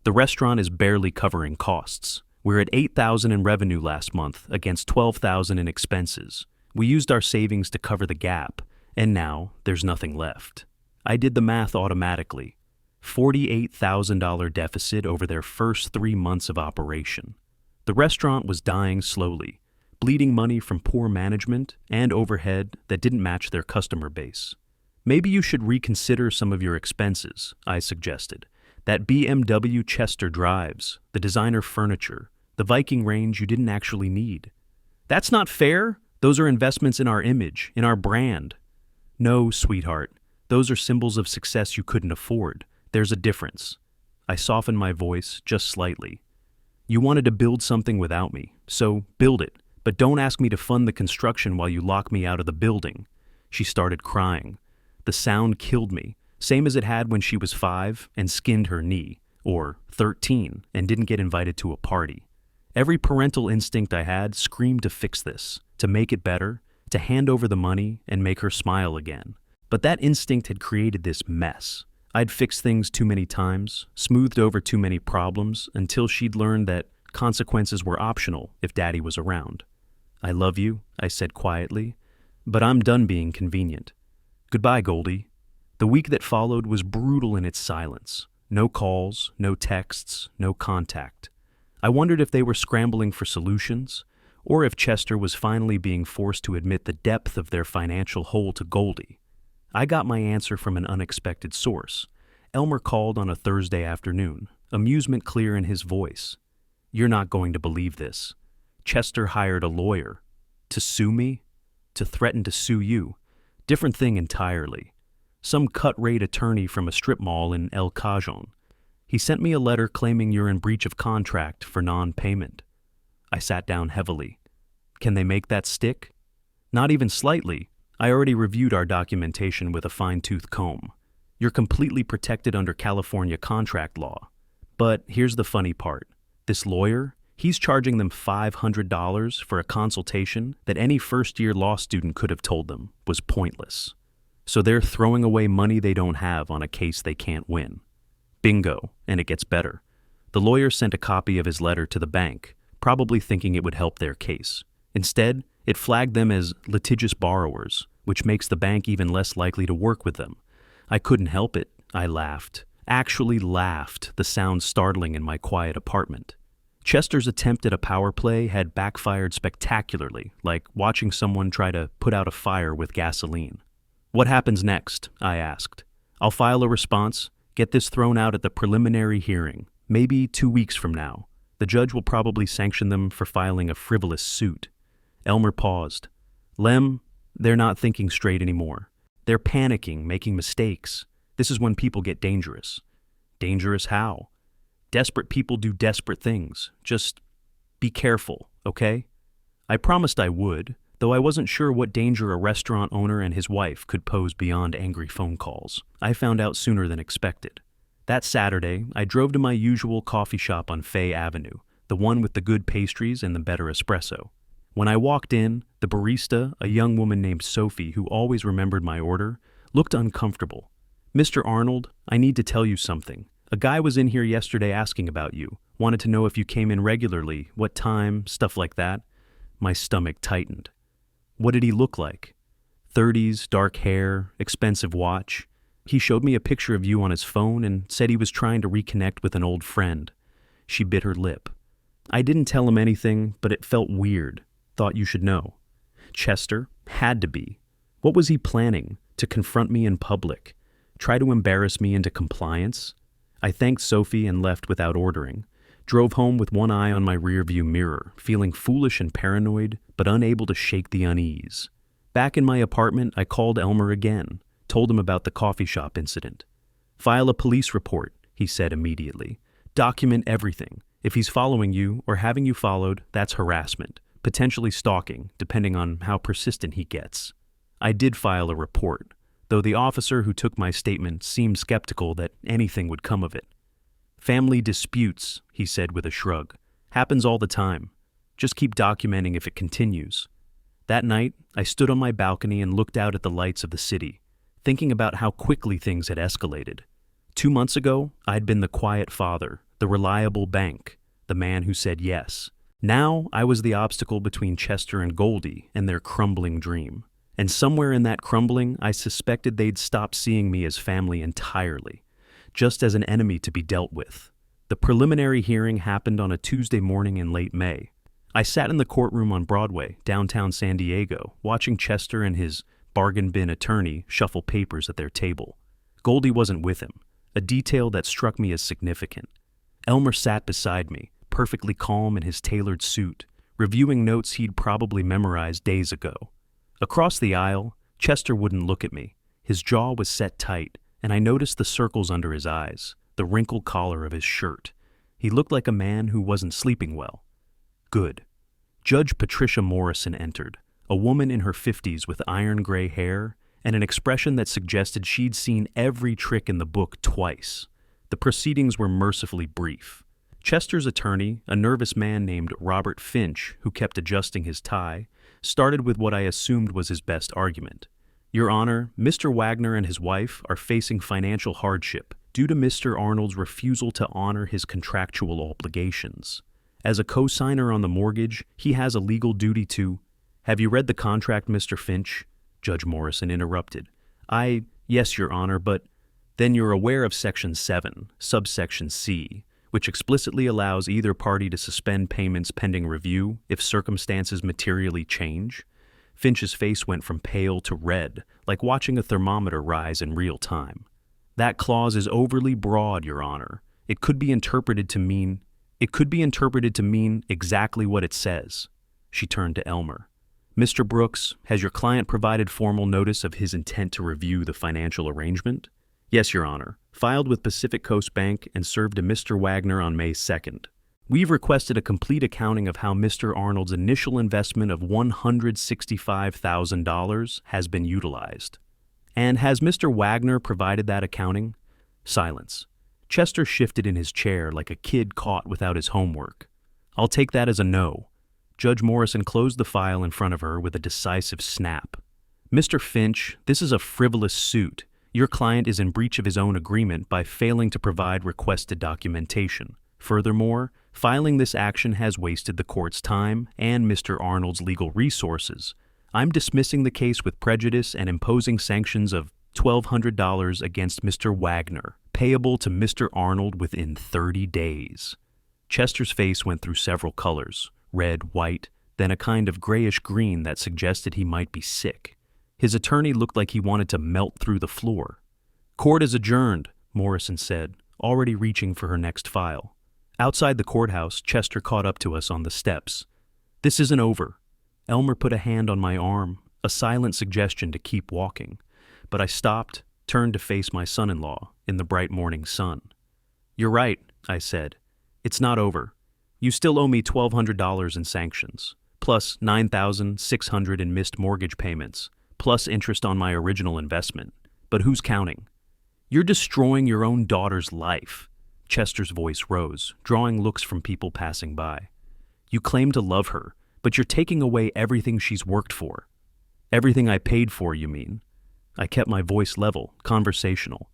The restaurant is barely covering costs. We're at $8,000 in revenue last month against $12,000 in expenses. We used our savings to cover the gap, and now there's nothing left. I did the math automatically. $48,000 deficit over their first 3 months of operation. The restaurant was dying slowly, bleeding money from poor management and overhead that didn't match their customer base. Maybe you should reconsider some of your expenses, I suggested. That BMW Chester drives, the designer furniture, the Viking range you didn't actually need. That's not fair. Those are investments in our image, in our brand. No, sweetheart. Those are symbols of success you couldn't afford. There's a difference. I softened my voice just slightly. You wanted to build something without me, so build it. But don't ask me to fund the construction while you lock me out of the building. She started crying. The sound killed me, same as it had when she was 5 and skinned her knee, or 13 and didn't get invited to a party. Every parental instinct I had screamed to fix this, to make it better, to hand over the money and make her smile again. But that instinct had created this mess. I'd fixed things too many times, smoothed over too many problems, until she'd learned that consequences were optional if Daddy was around. I love you, I said quietly, but I'm done being convenient. Goodbye, Goldie. The week that followed was brutal in its silence. No calls, no texts, no contact. I wondered if they were scrambling for solutions, or if Chester was finally being forced to admit the depth of their financial hole to Goldie. I got my answer from an unexpected source. Elmer called on a Thursday afternoon, amusement clear in his voice. You're not going to believe this. Chester hired a lawyer. To sue me? To threaten to sue you? Different thing entirely. Some cut-rate attorney from a strip mall in El Cajon. He sent me a letter claiming you're in breach of contract for non-payment. I sat down heavily. Can they make that stick? Not even slightly. I already reviewed our documentation with a fine-tooth comb. You're completely protected under California contract law. But here's the funny part. This lawyer, he's charging them $500 for a consultation that any first-year law student could have told them was pointless. So they're throwing away money they don't have on a case they can't win. Bingo, and it gets better. The lawyer sent a copy of his letter to the bank, probably thinking it would help their case. Instead, it flagged them as litigious borrowers, which makes the bank even less likely to work with them. I couldn't help it. I laughed. Actually laughed, the sound startling in my quiet apartment. Chester's attempt at a power play had backfired spectacularly, like watching someone try to put out a fire with gasoline. What happens next? I asked. I'll file a response, get this thrown out at the preliminary hearing, maybe 2 weeks from now. The judge will probably sanction them for filing a frivolous suit. Elmer paused. Lem, they're not thinking straight anymore. They're panicking, making mistakes. This is when people get dangerous. Dangerous how? Desperate people do desperate things. Just be careful, okay? I promised I would, though I wasn't sure what danger a restaurant owner and his wife could pose beyond angry phone calls. I found out sooner than expected. That Saturday, I drove to my usual coffee shop on Fay Avenue, the one with the good pastries and the better espresso. When I walked in, the barista, a young woman named Sophie who always remembered my order, looked uncomfortable. Mr. Arnold, I need to tell you something. A guy was in here yesterday asking about you, wanted to know if you came in regularly, what time, stuff like that. My stomach tightened. What did he look like? 30s, dark hair, expensive watch. He showed me a picture of you on his phone and said he was trying to reconnect with an old friend. She bit her lip. I didn't tell him anything, but it felt weird. Thought you should know. Chester had to be. What was he planning? To confront me in public? Try to embarrass me into compliance? I thanked Sophie and left without ordering. Drove home with one eye on my rearview mirror, feeling foolish and paranoid, but unable to shake the unease. Back in my apartment, I called Elmer again, told him about the coffee shop incident. File a police report, he said immediately. Document everything. If he's following you or having you followed, that's harassment, potentially stalking, depending on how persistent he gets. I did file a report, though the officer who took my statement seemed skeptical that anything would come of it. Family disputes, he said with a shrug. Happens all the time. Just keep documenting if it continues. That night, I stood on my balcony and looked out at the lights of the city, thinking about how quickly things had escalated. 2 months ago, I'd been the quiet father, the reliable bank, the man who said yes. Now, I was the obstacle between Chester and Goldie and their crumbling dream. And somewhere in that crumbling, I suspected they'd stopped seeing me as family entirely, just as an enemy to be dealt with. The preliminary hearing happened on a Tuesday morning in late May. I sat in the courtroom on Broadway, downtown San Diego, watching Chester and his bargain bin attorney shuffle papers at their table. Goldie wasn't with him, a detail that struck me as significant. Elmer sat beside me, perfectly calm in his tailored suit, reviewing notes he'd probably memorized days ago. Across the aisle, Chester wouldn't look at me. His jaw was set tight, and I noticed the circles under his eyes, the wrinkled collar of his shirt. He looked like a man who wasn't sleeping well. Good. Judge Patricia Morrison entered, a woman in her 50s with iron-gray hair and an expression that suggested she'd seen every trick in the book twice. The proceedings were mercifully brief. Chester's attorney, a nervous man named Robert Finch, who kept adjusting his tie, started with what I assumed was his best argument. Your Honor, Mr. Wagner and his wife are facing financial hardship due to Mr. Arnold's refusal to honor his contractual obligations. As a co-signer on the mortgage, he has a legal duty to— Have you read the contract, Mr. Finch? Judge Morrison interrupted. Yes, Your Honor, but— Then you're aware of Section 7, subsection C, which explicitly allows either party to suspend payments pending review if circumstances materially change? Finch's face went from pale to red, like watching a thermometer rise in real time. That clause is overly broad, Your Honor. It could be interpreted to mean exactly what it says. She turned to Elmer. Mr. Brooks, has your client provided formal notice of his intent to review the financial arrangement? Yes, Your Honor. Filed with Pacific Coast Bank and served to Mr. Wagner on May 2nd. We've requested a complete accounting of how Mr. Arnold's initial investment of $165,000 has been utilized. And has Mr. Wagner provided that accounting? Silence. Chester shifted in his chair like a kid caught without his homework. I'll take that as a no. Judge Morrison closed the file in front of her with a decisive snap. Mr. Finch, this is a frivolous suit. Your client is in breach of his own agreement by failing to provide requested documentation. Furthermore, filing this action has wasted the court's time and Mr. Arnold's legal resources. I'm dismissing the case with prejudice and imposing sanctions of $1,200 against Mr. Wagner, payable to Mr. Arnold within 30 days. Chester's face went through several colors, red, white, then a kind of grayish green that suggested he might be sick. His attorney looked like he wanted to melt through the floor. Court is adjourned, Morrison said, already reaching for her next file. Outside the courthouse, Chester caught up to us on the steps. This isn't over. Elmer put a hand on my arm, a silent suggestion to keep walking. But I stopped, turned to face my son-in-law in the bright morning sun. You're right, I said. It's not over. You still owe me $1,200 in sanctions, plus $9,600 in missed mortgage payments, plus interest on my original investment. But who's counting? You're destroying your own daughter's life. Chester's voice rose, drawing looks from people passing by. You claim to love her, but you're taking away everything she's worked for. Everything I paid for, you mean? I kept my voice level, conversational.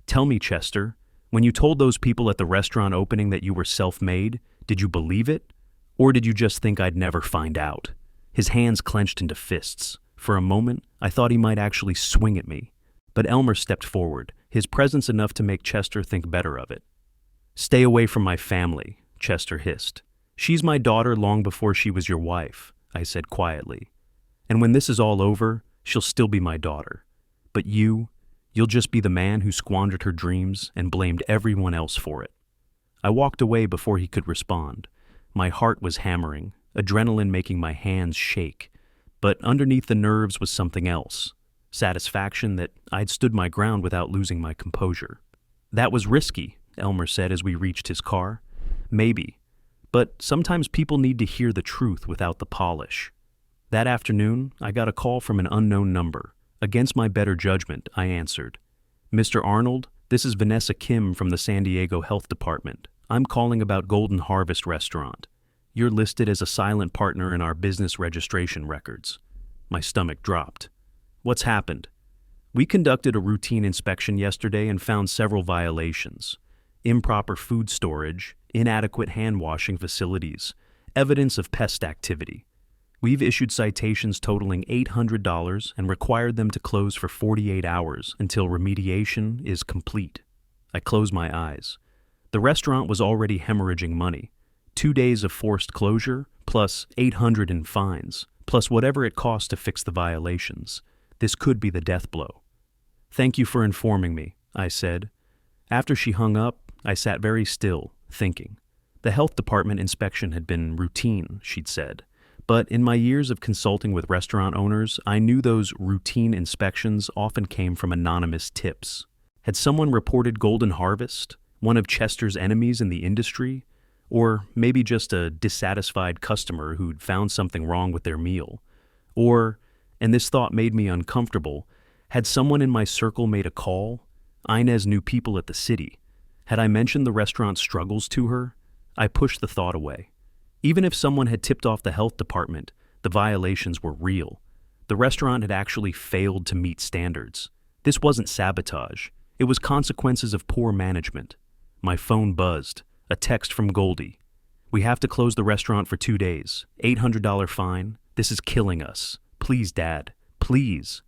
Tell me, Chester, when you told those people at the restaurant opening that you were self-made, did you believe it? Or did you just think I'd never find out? His hands clenched into fists. For a moment, I thought he might actually swing at me. But Elmer stepped forward, his presence enough to make Chester think better of it. Stay away from my family, Chester hissed. She's my daughter long before she was your wife, I said quietly. And when this is all over, she'll still be my daughter. But you'll just be the man who squandered her dreams and blamed everyone else for it. I walked away before he could respond. My heart was hammering, adrenaline making my hands shake. But underneath the nerves was something else. Satisfaction that I'd stood my ground without losing my composure. That was risky, Elmer said as we reached his car. Maybe. But sometimes people need to hear the truth without the polish. That afternoon, I got a call from an unknown number. Against my better judgment, I answered. Mr. Arnold, this is Vanessa Kim from the San Diego Health Department. I'm calling about Golden Harvest Restaurant. You're listed as a silent partner in our business registration records. My stomach dropped. What's happened? We conducted a routine inspection yesterday and found several violations. Improper food storage, inadequate hand washing facilities, evidence of pest activity. We've issued citations totaling $800 and required them to close for 48 hours until remediation is complete. I closed my eyes. The restaurant was already hemorrhaging money. 2 days of forced closure, plus $800 in fines, plus whatever it cost to fix the violations. This could be the death blow. Thank you for informing me, I said. After she hung up, I sat very still, thinking. The health department inspection had been routine, she'd said. But in my years of consulting with restaurant owners, I knew those routine inspections often came from anonymous tips. Had someone reported Golden Harvest, one of Chester's enemies in the industry? Or maybe just a dissatisfied customer who'd found something wrong with their meal? Or, and this thought made me uncomfortable, had someone in my circle made a call? Inez knew people at the city. Had I mentioned the restaurant's struggles to her? I pushed the thought away. Even if someone had tipped off the health department, the violations were real. The restaurant had actually failed to meet standards. This wasn't sabotage. It was consequences of poor management. My phone buzzed. A text from Goldie. We have to close the restaurant for 2 days. $800 fine. This is killing us. Please, Dad. Please.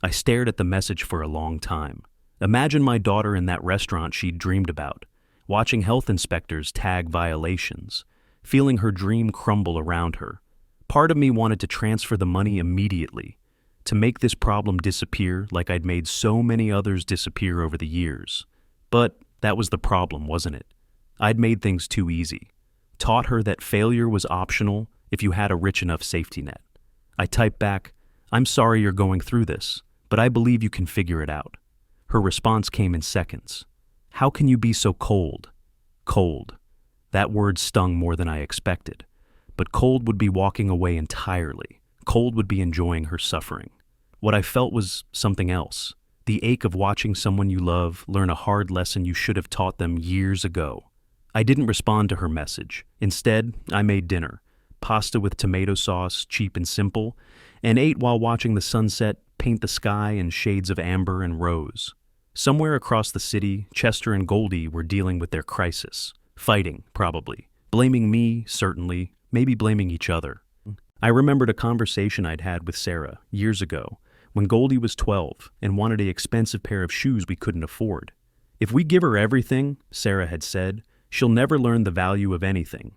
I stared at the message for a long time. Imagine my daughter in that restaurant she'd dreamed about, watching health inspectors tag violations, feeling her dream crumble around her. Part of me wanted to transfer the money immediately, to make this problem disappear like I'd made so many others disappear over the years. But that was the problem, wasn't it? I'd made things too easy. Taught her that failure was optional if you had a rich enough safety net. I typed back, I'm sorry you're going through this, but I believe you can figure it out. Her response came in seconds. How can you be so cold? Cold. That word stung more than I expected. But cold would be walking away entirely. Cold would be enjoying her suffering. What I felt was something else. The ache of watching someone you love learn a hard lesson you should have taught them years ago. I didn't respond to her message. Instead, I made dinner. Pasta with tomato sauce, cheap and simple, and ate while watching the sunset paint the sky in shades of amber and rose. Somewhere across the city, Chester and Goldie were dealing with their crisis. Fighting, probably. Blaming me, certainly. Maybe blaming each other. I remembered a conversation I'd had with Sarah years ago, when Goldie was 12 and wanted an expensive pair of shoes we couldn't afford. If we give her everything, Sarah had said, she'll never learn the value of anything.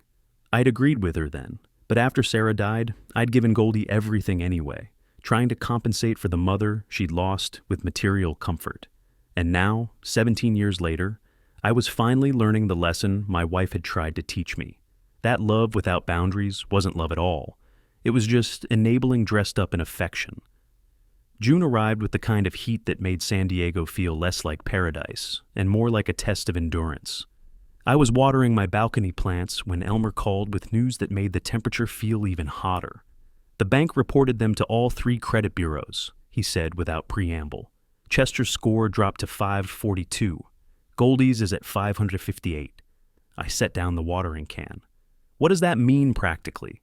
I'd agreed with her then, but after Sarah died, I'd given Goldie everything anyway, trying to compensate for the mother she'd lost with material comfort. And now, 17 years later, I was finally learning the lesson my wife had tried to teach me. That love without boundaries wasn't love at all. It was just enabling dressed up in affection. June arrived with the kind of heat that made San Diego feel less like paradise and more like a test of endurance. I was watering my balcony plants when Elmer called with news that made the temperature feel even hotter. The bank reported them to all 3 credit bureaus, he said without preamble. Chester's score dropped to 542. Goldie's is at 558. I set down the watering can. What does that mean practically?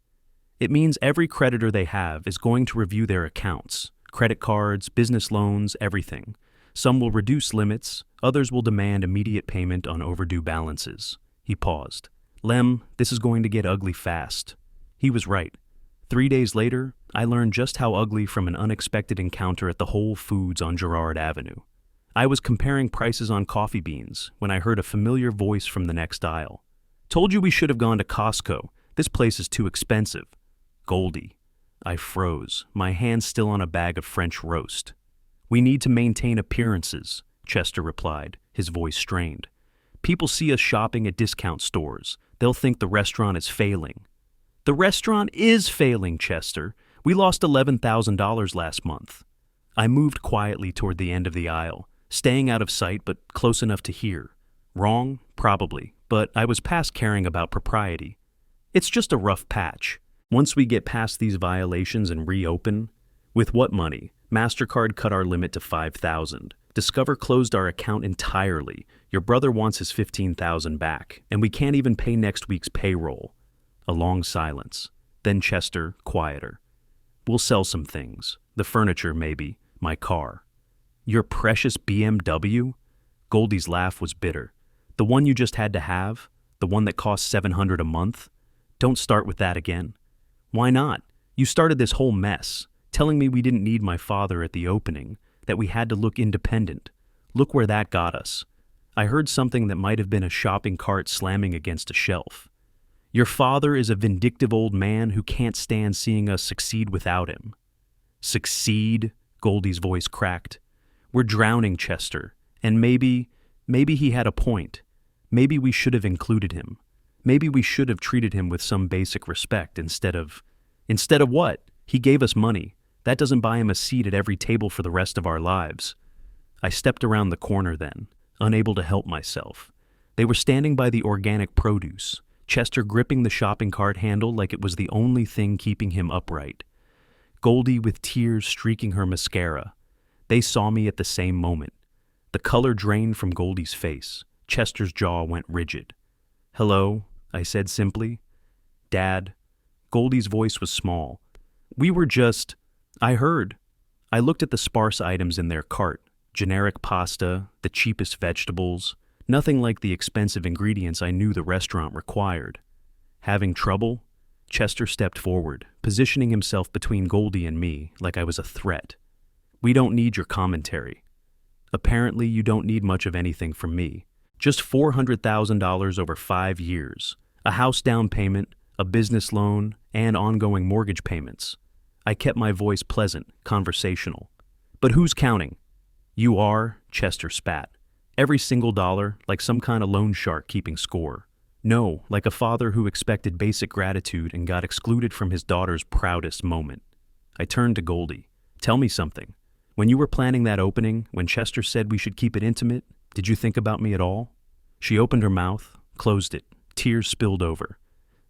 It means every creditor they have is going to review their accounts, credit cards, business loans, everything. Some will reduce limits, others will demand immediate payment on overdue balances. He paused. Lem, this is going to get ugly fast. He was right. 3 days later, I learned just how ugly from an unexpected encounter at the Whole Foods on Girard Avenue. I was comparing prices on coffee beans when I heard a familiar voice from the next aisle. Told you we should have gone to Costco. This place is too expensive. Goldie. I froze, my hand still on a bag of French roast. We need to maintain appearances, Chester replied, his voice strained. People see us shopping at discount stores. They'll think the restaurant is failing. The restaurant is failing, Chester. We lost $11,000 last month. I moved quietly toward the end of the aisle, staying out of sight but close enough to hear. Wrong? Probably, but I was past caring about propriety. It's just a rough patch. Once we get past these violations and reopen, with what money? MasterCard cut our limit to $5,000. Discover closed our account entirely. Your brother wants his $15,000 back, and we can't even pay next week's payroll. A long silence. Then Chester, quieter. We'll sell some things. The furniture, maybe. My car. Your precious BMW? Goldie's laugh was bitter. The one you just had to have? The one that cost $700 a month? Don't start with that again. Why not? You started this whole mess, telling me we didn't need my father at the opening, that we had to look independent. Look where that got us. I heard something that might have been a shopping cart slamming against a shelf. Your father is a vindictive old man who can't stand seeing us succeed without him. Succeed? Goldie's voice cracked. We're drowning, Chester, and maybe he had a point. Maybe we should have included him. Maybe we should have treated him with some basic respect instead of what? He gave us money. That doesn't buy him a seat at every table for the rest of our lives. I stepped around the corner then, unable to help myself. They were standing by the organic produce, Chester gripping the shopping cart handle like it was the only thing keeping him upright. Goldie with tears streaking her mascara. They saw me at the same moment. The color drained from Goldie's face. Chester's jaw went rigid. "Hello," I said simply. "Dad." Goldie's voice was small. I heard. I looked at the sparse items in their cart. Generic pasta, the cheapest vegetables, nothing like the expensive ingredients I knew the restaurant required. Having trouble? Chester stepped forward, positioning himself between Goldie and me like I was a threat. "We don't need your commentary. Apparently you don't need much of anything from me. Just $400,000 over 5 years, a house down payment, a business loan, and ongoing mortgage payments." I kept my voice pleasant, conversational. "But who's counting?" "You are," Chester spat. "Every single dollar, like some kind of loan shark keeping score. No, like a father who expected basic gratitude and got excluded from his daughter's proudest moment." I turned to Goldie. "Tell me something. When you were planning that opening, when Chester said we should keep it intimate, did you think about me at all?" She opened her mouth, closed it. Tears spilled over.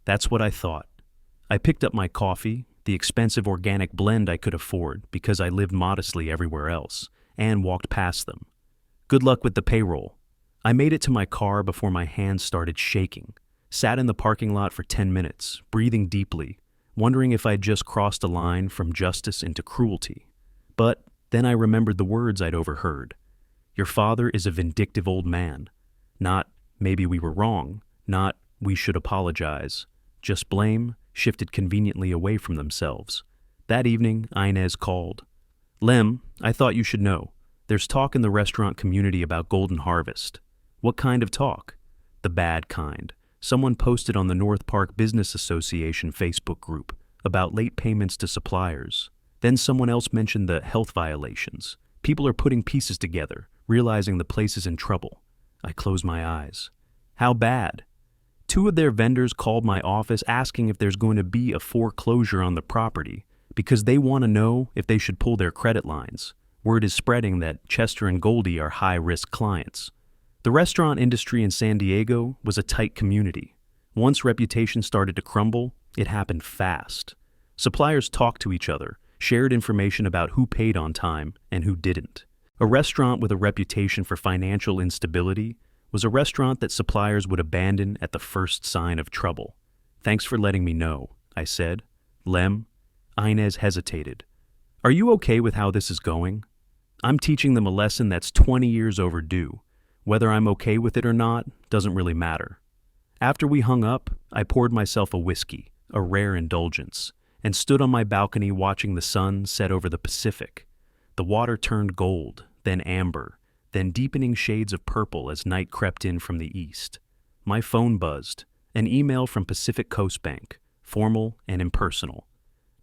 "That's what I thought." I picked up my coffee, the expensive organic blend I could afford because I lived modestly everywhere else, and walked past them. "Good luck with the payroll." I made it to my car before my hands started shaking, sat in the parking lot for 10 minutes, breathing deeply, wondering if I'd just crossed a line from justice into cruelty. But then I remembered the words I'd overheard. Your father is a vindictive old man. Not, maybe we were wrong, not, we should apologize. Just blame shifted conveniently away from themselves. That evening, Inez called. "Lem, I thought you should know. There's talk in the restaurant community about Golden Harvest." "What kind of talk?" "The bad kind. Someone posted on the North Park Business Association Facebook group about late payments to suppliers. Then someone else mentioned the health violations. People are putting pieces together, realizing the place is in trouble." I closed my eyes. "How bad?" "2 of their vendors called my office asking if there's going to be a foreclosure on the property because they want to know if they should pull their credit lines. Word is spreading that Chester and Goldie are high-risk clients." The restaurant industry in San Diego was a tight community. Once reputation started to crumble, it happened fast. Suppliers talked to each other, shared information about who paid on time and who didn't. A restaurant with a reputation for financial instability was a restaurant that suppliers would abandon at the first sign of trouble. "Thanks for letting me know," I said. "Lem?" Inez hesitated. "Are you okay with how this is going?" "I'm teaching them a lesson that's 20 years overdue. Whether I'm okay with it or not doesn't really matter." After we hung up, I poured myself a whiskey, a rare indulgence, and stood on my balcony watching the sun set over the Pacific. The water turned gold, then amber, then deepening shades of purple as night crept in from the east. My phone buzzed, an email from Pacific Coast Bank, formal and impersonal.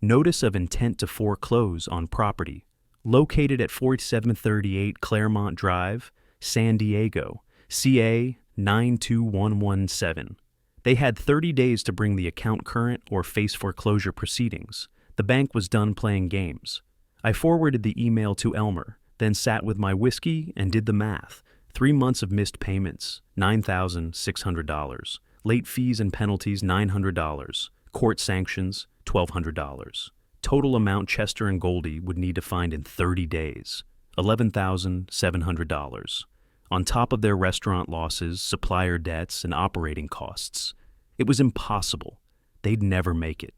Notice of intent to foreclose on property, located at 4738 Claremont Drive, San Diego, CA 92117. They had 30 days to bring the account current or face foreclosure proceedings. The bank was done playing games. I forwarded the email to Elmer, then sat with my whiskey and did the math. 3 months of missed payments, $9,600. Late fees and penalties, $900. Court sanctions, $1,200. Total amount Chester and Goldie would need to find in 30 days, $11,700. On top of their restaurant losses, supplier debts, and operating costs. It was impossible. They'd never make it.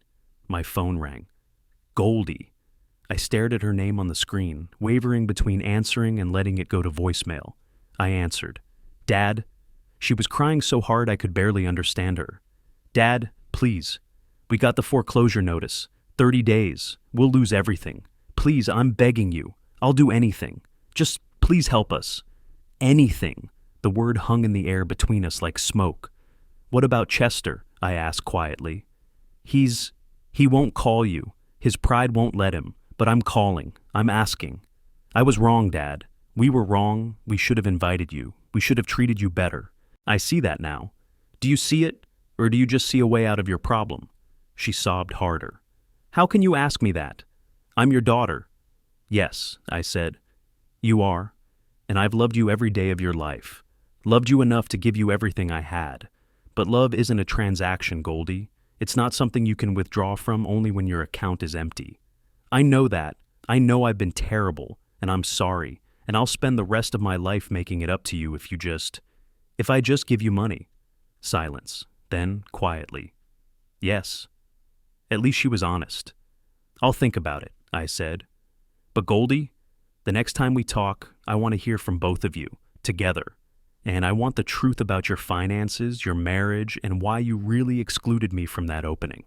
My phone rang. Goldie. I stared at her name on the screen, wavering between answering and letting it go to voicemail. I answered. Dad? She was crying so hard I could barely understand her. Dad, please. We got the foreclosure notice. 30 days. We'll lose everything. Please, I'm begging you. I'll do anything. Just please help us. Anything. The word hung in the air between us like smoke. What about Chester? I asked quietly. He won't call you. His pride won't let him. But I'm calling. I'm asking. I was wrong, Dad. We were wrong. We should have invited you. We should have treated you better. I see that now. Do you see it? Or do you just see a way out of your problem? She sobbed harder. How can you ask me that? I'm your daughter. Yes, I said. You are. And I've loved you every day of your life. Loved you enough to give you everything I had. But love isn't a transaction, Goldie. It's not something you can withdraw from only when your account is empty. I know that. I know I've been terrible, and I'm sorry, and I'll spend the rest of my life making it up to you if I just give you money. Silence. Then, quietly. Yes. At least she was honest. I'll think about it, I said. But Goldie, the next time we talk, I want to hear from both of you, together. And I want the truth about your finances, your marriage, and why you really excluded me from that opening.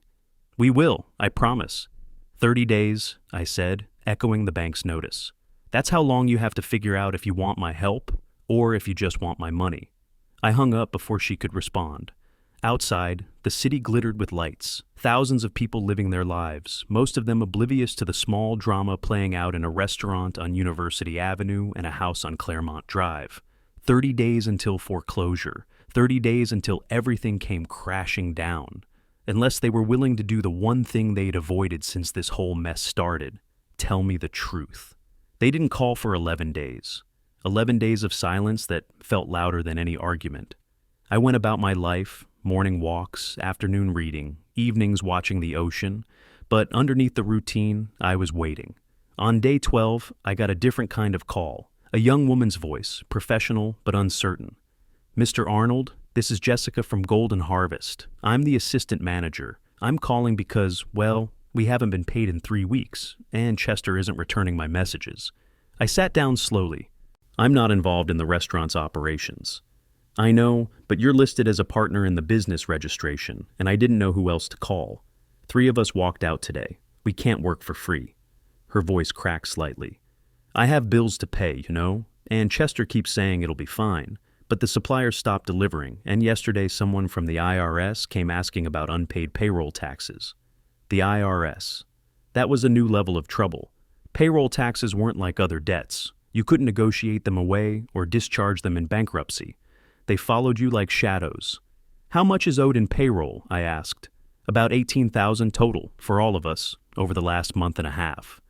We will, I promise. 30 days, I said, echoing the bank's notice. That's how long you have to figure out if you want my help or if you just want my money. I hung up before she could respond. Outside, the city glittered with lights, thousands of people living their lives, most of them oblivious to the small drama playing out in a restaurant on University Avenue and a house on Claremont Drive. 30 days until foreclosure, 30 days until everything came crashing down. Unless they were willing to do the one thing they'd avoided since this whole mess started, tell me the truth. They didn't call for 11 days. 11 days of silence that felt louder than any argument. I went about my life, morning walks, afternoon reading, evenings watching the ocean, but underneath the routine, I was waiting. On day 12, I got a different kind of call, a young woman's voice, professional but uncertain. Mr. Arnold, this is Jessica from Golden Harvest. I'm the assistant manager. I'm calling because, well, we haven't been paid in 3 weeks, and Chester isn't returning my messages. I sat down slowly. I'm not involved in the restaurant's operations. I know, but you're listed as a partner in the business registration, and I didn't know who else to call. 3 of us walked out today. We can't work for free. Her voice cracked slightly. I have bills to pay, and Chester keeps saying it'll be fine. But the supplier stopped delivering, and yesterday someone from the IRS came asking about unpaid payroll taxes. The IRS. That was a new level of trouble. Payroll taxes weren't like other debts. You couldn't negotiate them away or discharge them in bankruptcy. They followed you like shadows. How much is owed in payroll? I asked. About $18,000 total for all of us over the last month and a half.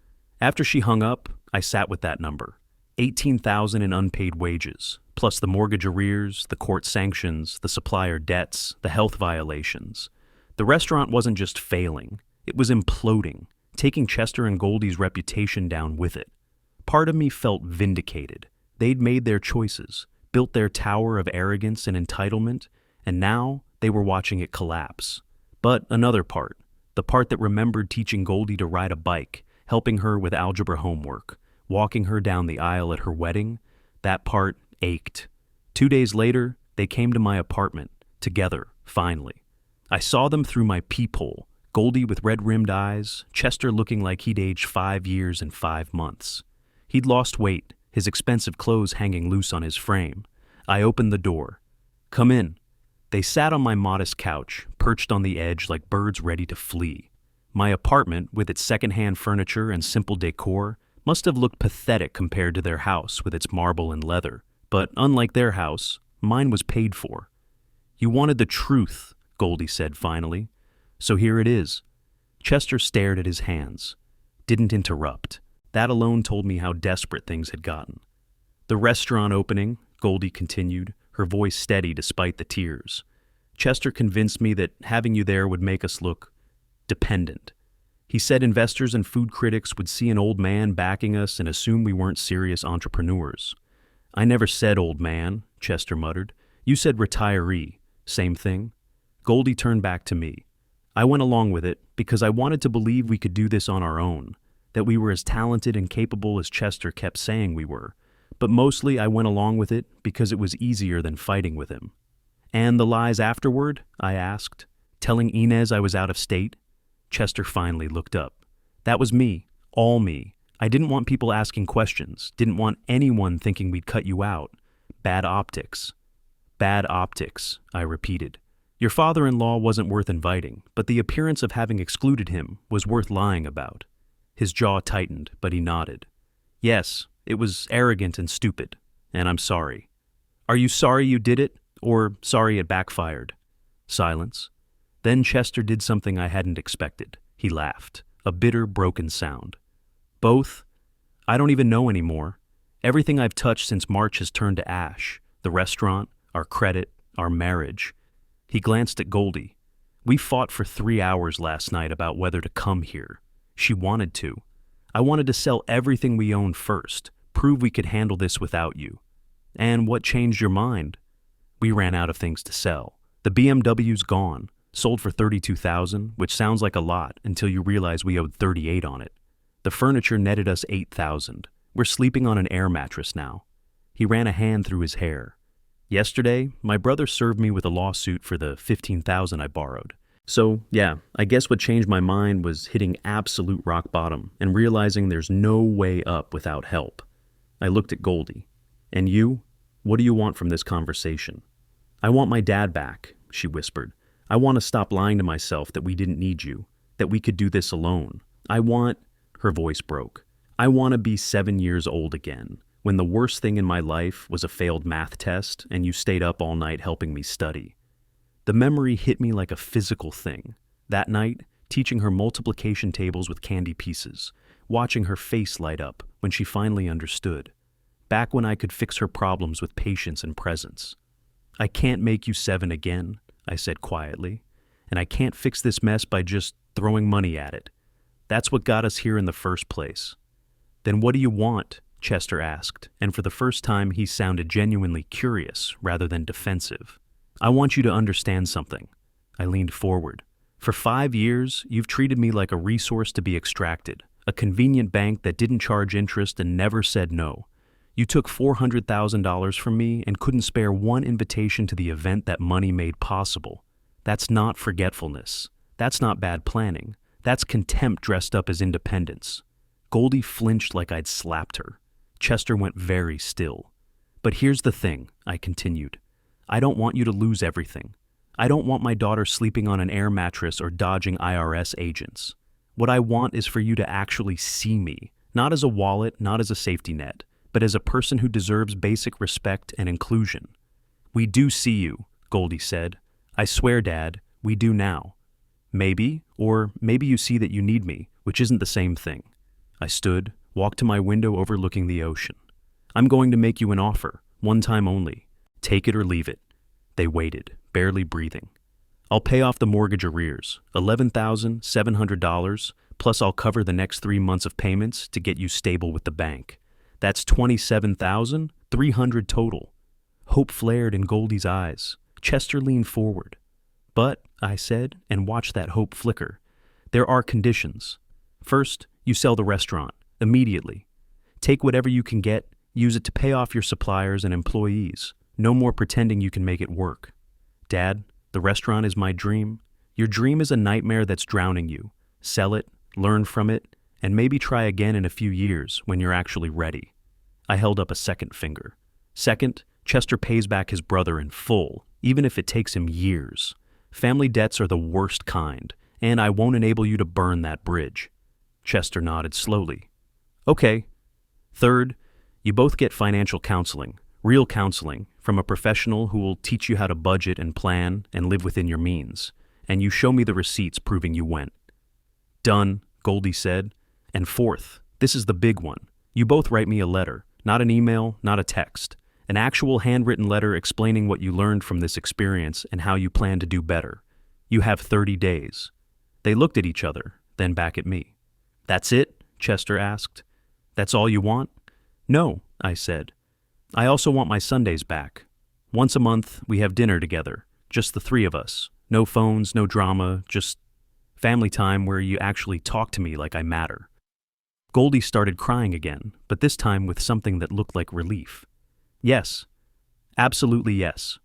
After she hung up, I sat with that number. $18,000 in unpaid wages, plus the mortgage arrears, the court sanctions, the supplier debts, the health violations. The restaurant wasn't just failing, it was imploding, taking Chester and Goldie's reputation down with it. Part of me felt vindicated. They'd made their choices, built their tower of arrogance and entitlement, and now they were watching it collapse. But another part, the part that remembered teaching Goldie to ride a bike, helping her with algebra homework, walking her down the aisle at her wedding, that part ached. 2 days later, they came to my apartment, together, finally. I saw them through my peephole, Goldie with red-rimmed eyes, Chester looking like he'd aged 5 years and 5 months. He'd lost weight, his expensive clothes hanging loose on his frame. I opened the door. Come in. They sat on my modest couch, perched on the edge like birds ready to flee. My apartment, with its second-hand furniture and simple decor, must have looked pathetic compared to their house with its marble and leather. But unlike their house, mine was paid for. You wanted the truth, Goldie said finally. So here it is. Chester stared at his hands. Didn't interrupt. That alone told me how desperate things had gotten. The restaurant opening, Goldie continued, her voice steady despite the tears. Chester convinced me that having you there would make us look dependent. He said investors and food critics would see an old man backing us and assume we weren't serious entrepreneurs. I never said old man, Chester muttered. You said retiree. Same thing? Goldie turned back to me. I went along with it because I wanted to believe we could do this on our own, that we were as talented and capable as Chester kept saying we were. But mostly I went along with it because it was easier than fighting with him. And the lies afterward? I asked, telling Inez I was out of state. Chester finally looked up. That was me, all me. I didn't want people asking questions, didn't want anyone thinking we'd cut you out. Bad optics. Bad optics, I repeated. Your father-in-law wasn't worth inviting, but the appearance of having excluded him was worth lying about. His jaw tightened, but he nodded. Yes, it was arrogant and stupid, and I'm sorry. Are you sorry you did it, or sorry it backfired? Silence. Then Chester did something I hadn't expected. He laughed, a bitter, broken sound. Both? I don't even know anymore. Everything I've touched since March has turned to ash. The restaurant, our credit, our marriage. He glanced at Goldie. We fought for 3 hours last night about whether to come here. She wanted to. I wanted to sell everything we owned first, prove we could handle this without you. And what changed your mind? We ran out of things to sell. The BMW's gone, sold for $32,000, which sounds like a lot until you realize we owed $38,000 on it. The furniture netted us $8,000. We're sleeping on an air mattress now. He ran a hand through his hair. Yesterday, my brother served me with a lawsuit for the $15,000 I borrowed. So, yeah, I guess what changed my mind was hitting absolute rock bottom and realizing there's no way up without help. I looked at Goldie. And you? What do you want from this conversation? I want my dad back, she whispered. I want to stop lying to myself that we didn't need you, that we could do this alone. Her voice broke. I want to be 7 years old again, when the worst thing in my life was a failed math test and you stayed up all night helping me study. The memory hit me like a physical thing. That night, teaching her multiplication tables with candy pieces, watching her face light up when she finally understood. Back when I could fix her problems with patience and presence. I can't make you 7 again, I said quietly, and I can't fix this mess by just throwing money at it. That's what got us here in the first place. Then what do you want? Chester asked, and for the first time he sounded genuinely curious rather than defensive. I want you to understand something. I leaned forward. For 5 years, you've treated me like a resource to be extracted, a convenient bank that didn't charge interest and never said no. You took $400,000 from me and couldn't spare one invitation to the event that money made possible. That's not forgetfulness. That's not bad planning. That's contempt dressed up as independence. Goldie flinched like I'd slapped her. Chester went very still. But here's the thing, I continued. I don't want you to lose everything. I don't want my daughter sleeping on an air mattress or dodging IRS agents. What I want is for you to actually see me, not as a wallet, not as a safety net, but as a person who deserves basic respect and inclusion. We do see you, Goldie said. I swear, Dad, we do now. Maybe, or maybe you see that you need me, which isn't the same thing. I stood, walked to my window overlooking the ocean. I'm going to make you an offer, one time only. Take it or leave it. They waited, barely breathing. I'll pay off the mortgage arrears, $11,700, plus I'll cover the next 3 months of payments to get you stable with the bank. That's $27,300 total. Hope flared in Goldie's eyes. Chester leaned forward. But, I said, and watched that hope flicker, there are conditions. First, you sell the restaurant, immediately. Take whatever you can get, use it to pay off your suppliers and employees. No more pretending you can make it work. Dad, the restaurant is my dream. Your dream is a nightmare that's drowning you. Sell it, learn from it, and maybe try again in a few years when you're actually ready. I held up a second finger. Second, Chester pays back his brother in full, even if it takes him years. Family debts are the worst kind, and I won't enable you to burn that bridge. Chester nodded slowly. Okay. Third, you both get financial counseling, real counseling, from a professional who will teach you how to budget and plan and live within your means, and you show me the receipts proving you went. Done, Goldie said. And fourth, this is the big one. You both write me a letter, not an email, not a text. An actual handwritten letter explaining what you learned from this experience and how you plan to do better. You have 30 days. They looked at each other, then back at me. That's it? Chester asked. That's all you want? No, I said. I also want my Sundays back. Once a month, we have dinner together, just the 3 of us. No phones, no drama, just Family time where you actually talk to me like I matter. Goldie started crying again, but this time with something that looked like relief. Yes. Absolutely yes.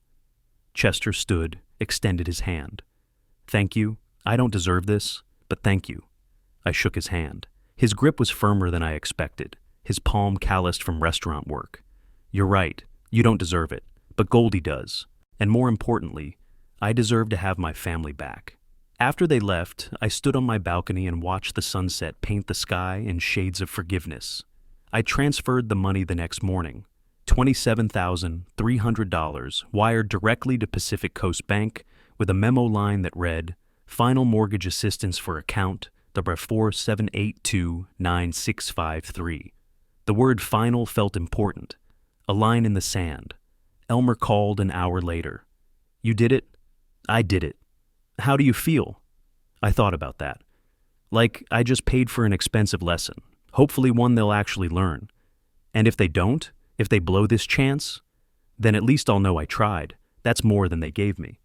Chester stood, extended his hand. Thank you. I don't deserve this, but thank you. I shook his hand. His grip was firmer than I expected, his palm calloused from restaurant work. You're right. You don't deserve it, but Goldie does. And more importantly, I deserve to have my family back. After they left, I stood on my balcony and watched the sunset paint the sky in shades of forgiveness. I transferred the money the next morning, $27,300 wired directly to Pacific Coast Bank with a memo line that read, Final mortgage assistance for account number 478296553. The word final felt important, a line in the sand. Elmer called an hour later. You did it? I did it. How do you feel? I thought about that. Like I just paid for an expensive lesson, hopefully one they'll actually learn. And if they don't, if they blow this chance, then at least I'll know I tried. That's more than they gave me.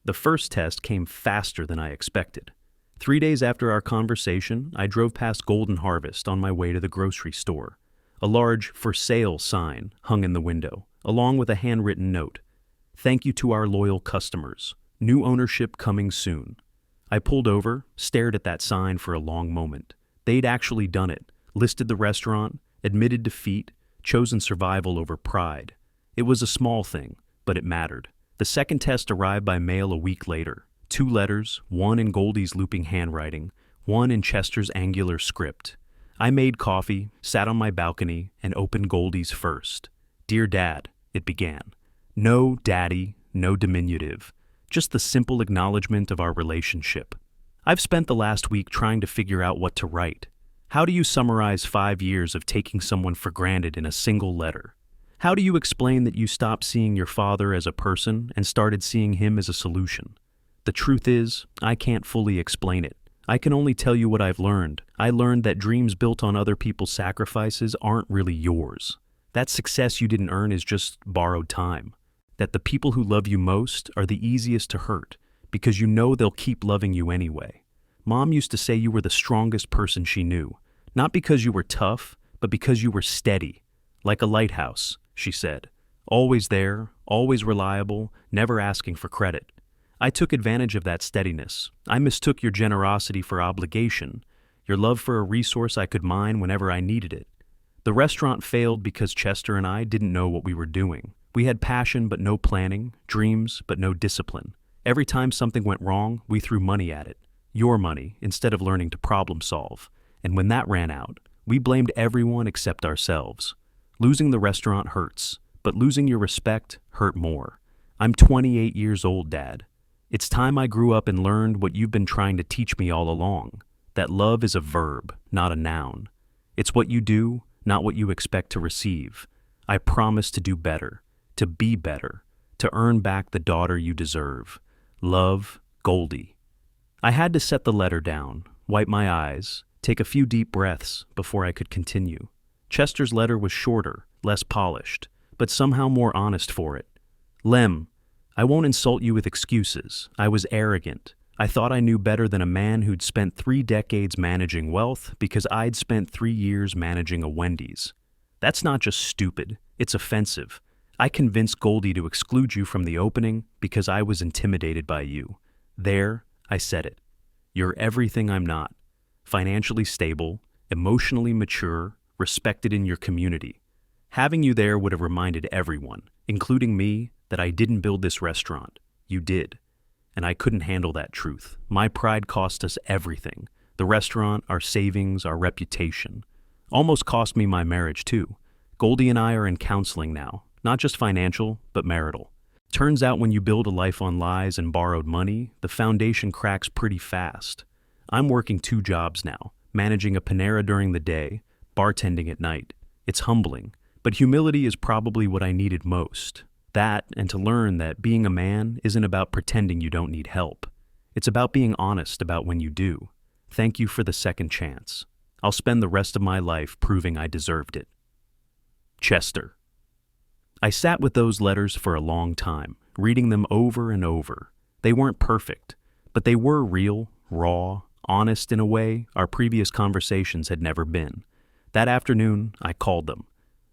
The first test came faster than I expected. 3 days after our conversation, I drove past Golden Harvest on my way to the grocery store. A large "For Sale" sign hung in the window, along with a handwritten note. Thank you to our loyal customers. New ownership coming soon. I pulled over, stared at that sign for a long moment. They'd actually done it, listed the restaurant, admitted defeat, chosen survival over pride. It was a small thing, but it mattered. The second test arrived by mail a week later. 2 letters, one in Goldie's looping handwriting, one in Chester's angular script. I made coffee, sat on my balcony, and opened Goldie's first. Dear Dad, it began. No daddy, no diminutive. Just the simple acknowledgement of our relationship. I've spent the last week trying to figure out what to write. How do you summarize 5 years of taking someone for granted in a single letter? How do you explain that you stopped seeing your father as a person and started seeing him as a solution? The truth is, I can't fully explain it. I can only tell you what I've learned. I learned that dreams built on other people's sacrifices aren't really yours. That success you didn't earn is just borrowed time. That the people who love you most are the easiest to hurt because you know they'll keep loving you anyway. Mom used to say you were the strongest person she knew, not because you were tough, but because you were steady. Like a lighthouse, she said. Always there, always reliable, never asking for credit. I took advantage of that steadiness. I mistook your generosity for obligation, your love for a resource I could mine whenever I needed it. The restaurant failed because Chester and I didn't know what we were doing. We had passion but no planning, dreams but no discipline. Every time something went wrong, we threw money at it. Your money, instead of learning to problem solve. And when that ran out, we blamed everyone except ourselves. Losing the restaurant hurts, but losing your respect hurt more. I'm 28 years old, Dad. It's time I grew up and learned what you've been trying to teach me all along, that love is a verb, not a noun. It's what you do, not what you expect to receive. I promise to do better, to be better, to earn back the daughter you deserve. Love, Goldie. I had to set the letter down, wipe my eyes, take a few deep breaths before I could continue. Chester's letter was shorter, less polished, but somehow more honest for it. Lem, I won't insult you with excuses. I was arrogant. I thought I knew better than a man who'd spent 3 decades managing wealth because I'd spent 3 years managing a Wendy's. That's not just stupid, it's offensive. I convinced Goldie to exclude you from the opening because I was intimidated by you. There, I said it. You're everything I'm not. Financially stable, emotionally mature, respected in your community. Having you there would have reminded everyone, including me, that I didn't build this restaurant. You did. And I couldn't handle that truth. My pride cost us everything. The restaurant, our savings, our reputation. Almost cost me my marriage too. Goldie and I are in counseling now. Not just financial, but marital. Turns out when you build a life on lies and borrowed money, the foundation cracks pretty fast. I'm working 2 jobs now, managing a Panera during the day, bartending at night. It's humbling, but humility is probably what I needed most. That, and to learn that being a man isn't about pretending you don't need help. It's about being honest about when you do. Thank you for the second chance. I'll spend the rest of my life proving I deserved it. Chester. I sat with those letters for a long time, reading them over and over. They weren't perfect, but they were real, raw, honest in a way our previous conversations had never been. That afternoon, I called them.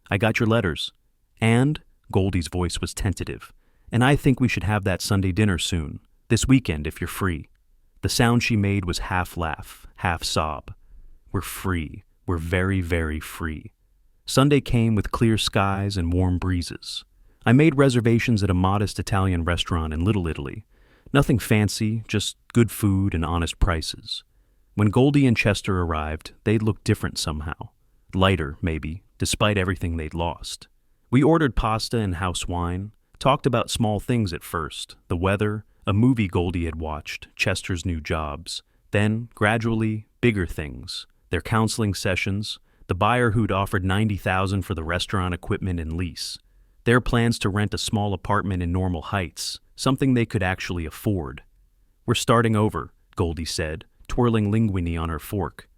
"I got your letters. And," Goldie's voice was tentative, "and I think we should have that Sunday dinner soon, this weekend if you're free." The sound she made was half laugh, half sob. "We're free. We're very, very free." Sunday came with clear skies and warm breezes. I made reservations at a modest Italian restaurant in Little Italy. Nothing fancy, just good food and honest prices. When Goldie and Chester arrived, they looked different somehow. Lighter, maybe, despite everything they'd lost. We ordered pasta and house wine, talked about small things at first, the weather, a movie Goldie had watched, Chester's new jobs. Then, gradually, bigger things, their counseling sessions, the buyer who'd offered $90,000 for the restaurant equipment and lease, their plans to rent a small apartment in Normal Heights, something they could actually afford. "We're starting over," Goldie said, twirling linguine on her fork.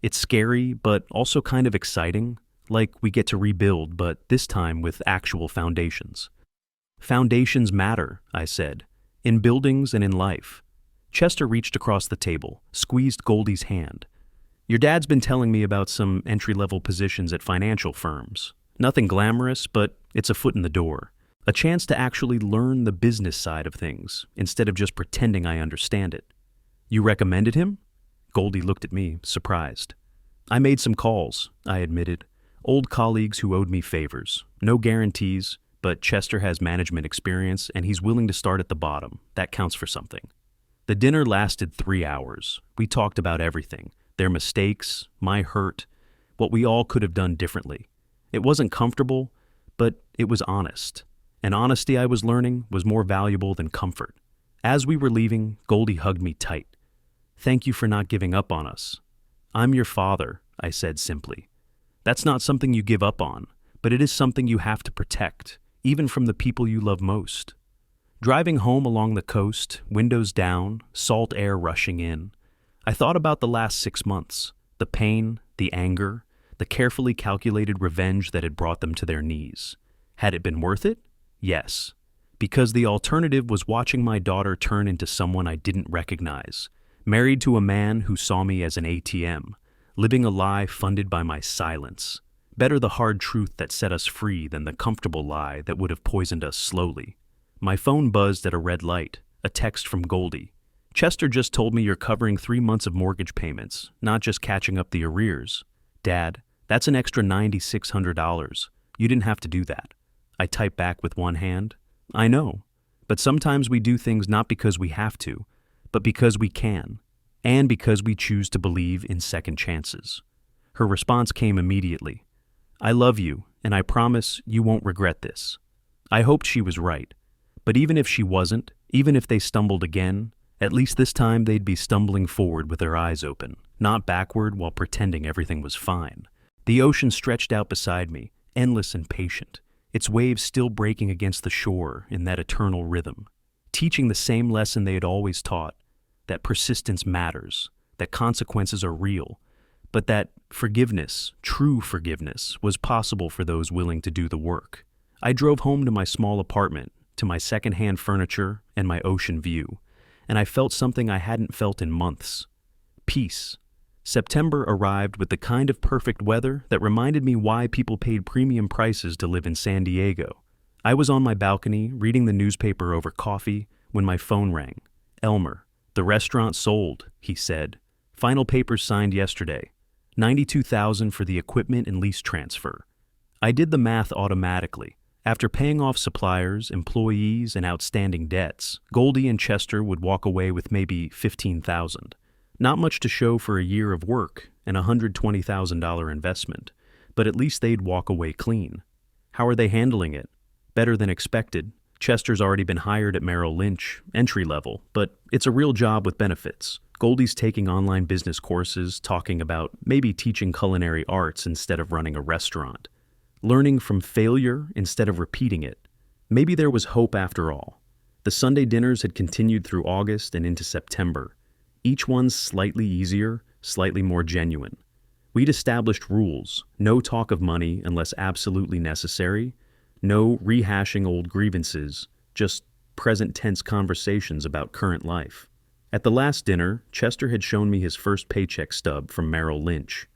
"It's scary, but also kind of exciting, like we get to rebuild, but this time with actual foundations." "Foundations matter," I said, "in buildings and in life." Chester reached across the table, squeezed Goldie's hand. "Your dad's been telling me about some entry-level positions at financial firms. Nothing glamorous, but it's a foot in the door. A chance to actually learn the business side of things, instead of just pretending I understand it." "You recommended him?" Goldie looked at me, surprised. "I made some calls," I admitted. "Old colleagues who owed me favors. No guarantees, but Chester has management experience and he's willing to start at the bottom. That counts for something." The dinner lasted 3 hours. We talked about everything. Their mistakes, my hurt, what we all could have done differently. It wasn't comfortable, but it was honest. And honesty, I was learning, was more valuable than comfort. As we were leaving, Goldie hugged me tight. "Thank you for not giving up on us." "I'm your father," I said simply. "That's not something you give up on, but it is something you have to protect, even from the people you love most." Driving home along the coast, windows down, salt air rushing in, I thought about the last 6 months, the pain, the anger, the carefully calculated revenge that had brought them to their knees. Had it been worth it? Yes. Because the alternative was watching my daughter turn into someone I didn't recognize, married to a man who saw me as an ATM, living a lie funded by my silence. Better the hard truth that set us free than the comfortable lie that would have poisoned us slowly. My phone buzzed at a red light, a text from Goldie. "Chester just told me you're covering 3 months of mortgage payments, not just catching up the arrears." "Dad, that's an extra $9,600. You didn't have to do that." I typed back with one hand. "I know, but sometimes we do things not because we have to, but because we can, and because we choose to believe in second chances." Her response came immediately. "I love you, and I promise you won't regret this." I hoped she was right, but even if she wasn't, even if they stumbled again, at least this time they'd be stumbling forward with their eyes open, not backward while pretending everything was fine. The ocean stretched out beside me, endless and patient, its waves still breaking against the shore in that eternal rhythm, teaching the same lesson they had always taught, that persistence matters, that consequences are real, but that forgiveness, true forgiveness, was possible for those willing to do the work. I drove home to my small apartment, to my secondhand furniture and my ocean view, and I felt something I hadn't felt in months. Peace. September arrived with the kind of perfect weather that reminded me why people paid premium prices to live in San Diego. I was on my balcony reading the newspaper over coffee when my phone rang. "Elmer, the restaurant sold," he said. "Final papers signed yesterday. $92,000 for the equipment and lease transfer." I did the math automatically. After paying off suppliers, employees, and outstanding debts, Goldie and Chester would walk away with maybe $15,000. Not much to show for a year of work and a $120,000 investment, but at least they'd walk away clean. How are they handling it? Better than expected. Chester's already been hired at Merrill Lynch, entry level, but it's a real job with benefits. Goldie's taking online business courses, talking about maybe teaching culinary arts instead of running a restaurant. Learning from failure instead of repeating it. Maybe there was hope after all. The Sunday dinners had continued through August and into September. Each one slightly easier, slightly more genuine. We'd established rules, no talk of money unless absolutely necessary, no rehashing old grievances, just present tense conversations about current life. At the last dinner, Chester had shown me his first paycheck stub from Merrill Lynch.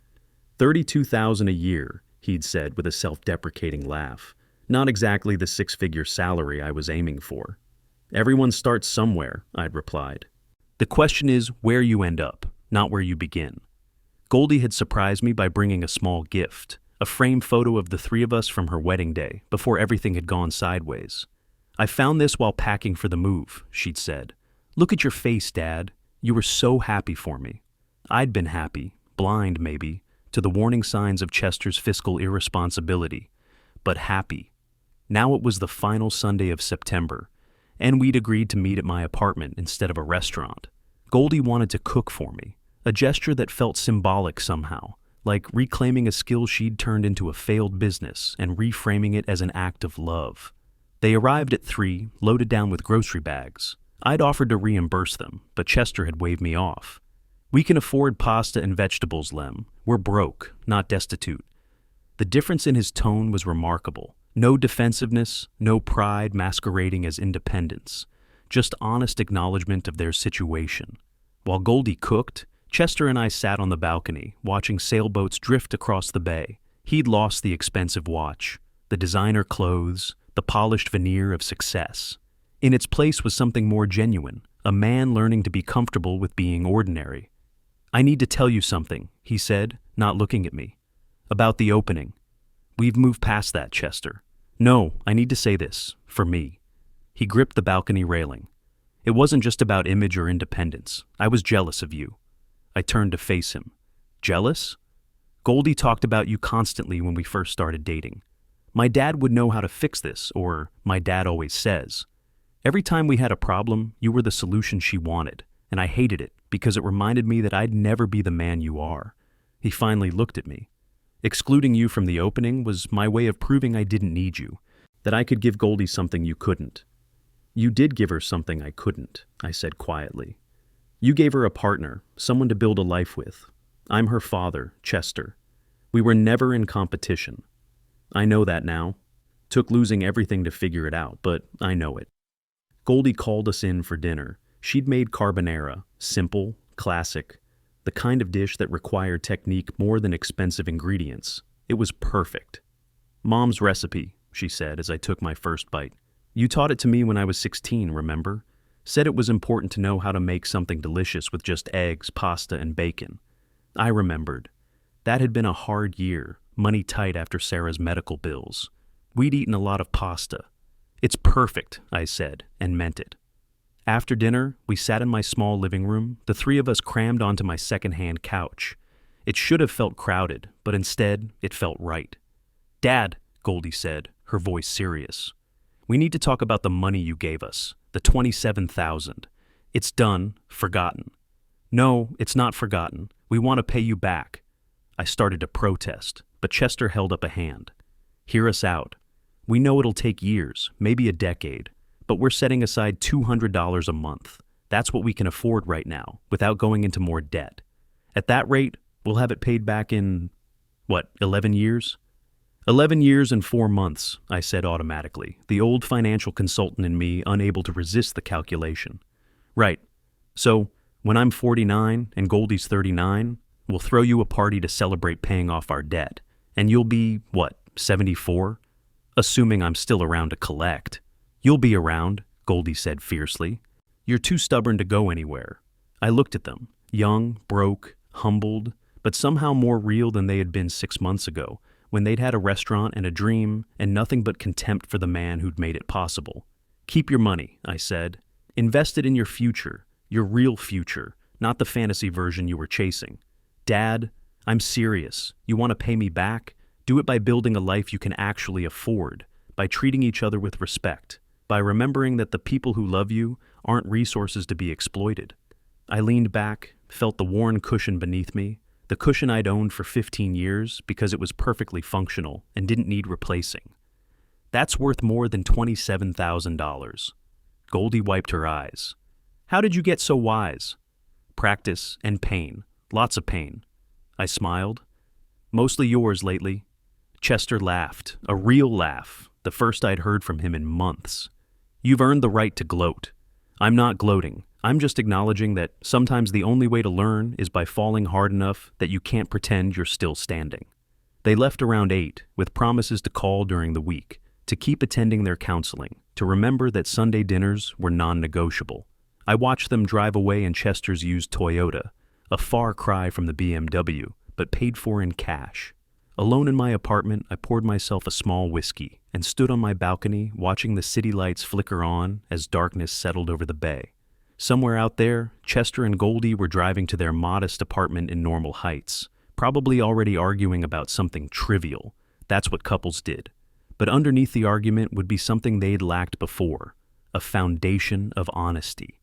$32,000 a year, he'd said with a self-deprecating laugh. Not exactly the six-figure salary I was aiming for. Everyone starts somewhere, I'd replied. The question is where you end up, not where you begin. Goldie had surprised me by bringing a small gift, a framed photo of the three of us from her wedding day, before everything had gone sideways. I found this while packing for the move, she'd said. Look at your face, Dad. You were so happy for me. I'd been happy, blind maybe, to the warning signs of Chester's fiscal irresponsibility, but happy. Now it was the final Sunday of September, and we'd agreed to meet at my apartment instead of a restaurant. Goldie wanted to cook for me, a gesture that felt symbolic somehow, like reclaiming a skill she'd turned into a failed business and reframing it as an act of love. They arrived at 3, loaded down with grocery bags. I'd offered to reimburse them, but Chester had waved me off. We can afford pasta and vegetables, Lem. We're broke, not destitute. The difference in his tone was remarkable. No defensiveness, no pride masquerading as independence. Just honest acknowledgement of their situation. While Goldie cooked, Chester and I sat on the balcony, watching sailboats drift across the bay. He'd lost the expensive watch, the designer clothes, the polished veneer of success. In its place was something more genuine, a man learning to be comfortable with being ordinary. I need to tell you something, he said, not looking at me. About the opening. We've moved past that, Chester. No, I need to say this, for me. He gripped the balcony railing. It wasn't just about image or independence. I was jealous of you. I turned to face him. Jealous? Goldie talked about you constantly when we first started dating. My dad would know how to fix this, or my dad always says. Every time we had a problem, you were the solution she wanted, and I hated it because it reminded me that I'd never be the man you are. He finally looked at me. Excluding you from the opening was my way of proving I didn't need you, that I could give Goldie something you couldn't. You did give her something I couldn't, I said quietly. You gave her a partner, someone to build a life with. I'm her father, Chester. We were never in competition. I know that now. Took losing everything to figure it out, but I know it. Goldie called us in for dinner. She'd made carbonara, simple, classic, the kind of dish that required technique more than expensive ingredients. It was perfect. Mom's recipe, she said as I took my first bite. You taught it to me when I was 16, remember? Said it was important to know how to make something delicious with just eggs, pasta, and bacon. I remembered. That had been a hard year, money tight after Sarah's medical bills. We'd eaten a lot of pasta. It's perfect, I said, and meant it. After dinner, we sat in my small living room, the three of us crammed onto my second-hand couch. It should have felt crowded, but instead, it felt right. Dad, Goldie said, her voice serious. We need to talk about the money you gave us, the $27,000. It's done, forgotten. No, it's not forgotten. We want to pay you back. I started to protest, but Chester held up a hand. Hear us out. We know it'll take years, maybe a decade, but we're setting aside $200 a month. That's what we can afford right now, without going into more debt. At that rate, we'll have it paid back in, 11 years? 11 years and 4 months, I said automatically, the old financial consultant in me unable to resist the calculation. Right. So, when I'm 49 and Goldie's 39, we'll throw you a party to celebrate paying off our debt. And you'll be, 74? Assuming I'm still around to collect. You'll be around, Goldie said fiercely. You're too stubborn to go anywhere. I looked at them, young, broke, humbled, but somehow more real than they had been 6 months ago, when they'd had a restaurant and a dream and nothing but contempt for the man who'd made it possible. Keep your money, I said. Invest it in your future, your real future, not the fantasy version you were chasing. Dad, I'm serious. You want to pay me back? Do it by building a life you can actually afford, by treating each other with respect, by remembering that the people who love you aren't resources to be exploited. I leaned back, felt the worn cushion beneath me, the cushion I'd owned for 15 years because it was perfectly functional and didn't need replacing. That's worth more than $27,000. Goldie wiped her eyes. How did you get so wise? Practice and pain. Lots of pain. I smiled. Mostly yours lately. Chester laughed, a real laugh, the first I'd heard from him in months. You've earned the right to gloat. I'm not gloating. I'm just acknowledging that sometimes the only way to learn is by falling hard enough that you can't pretend you're still standing. They left around 8, with promises to call during the week, to keep attending their counseling, to remember that Sunday dinners were non-negotiable. I watched them drive away in Chester's used Toyota, a far cry from the BMW, but paid for in cash. Alone in my apartment, I poured myself a small whiskey and stood on my balcony watching the city lights flicker on as darkness settled over the bay. Somewhere out there, Chester and Goldie were driving to their modest apartment in Normal Heights, probably already arguing about something trivial. That's what couples did. But underneath the argument would be something they'd lacked before, a foundation of honesty.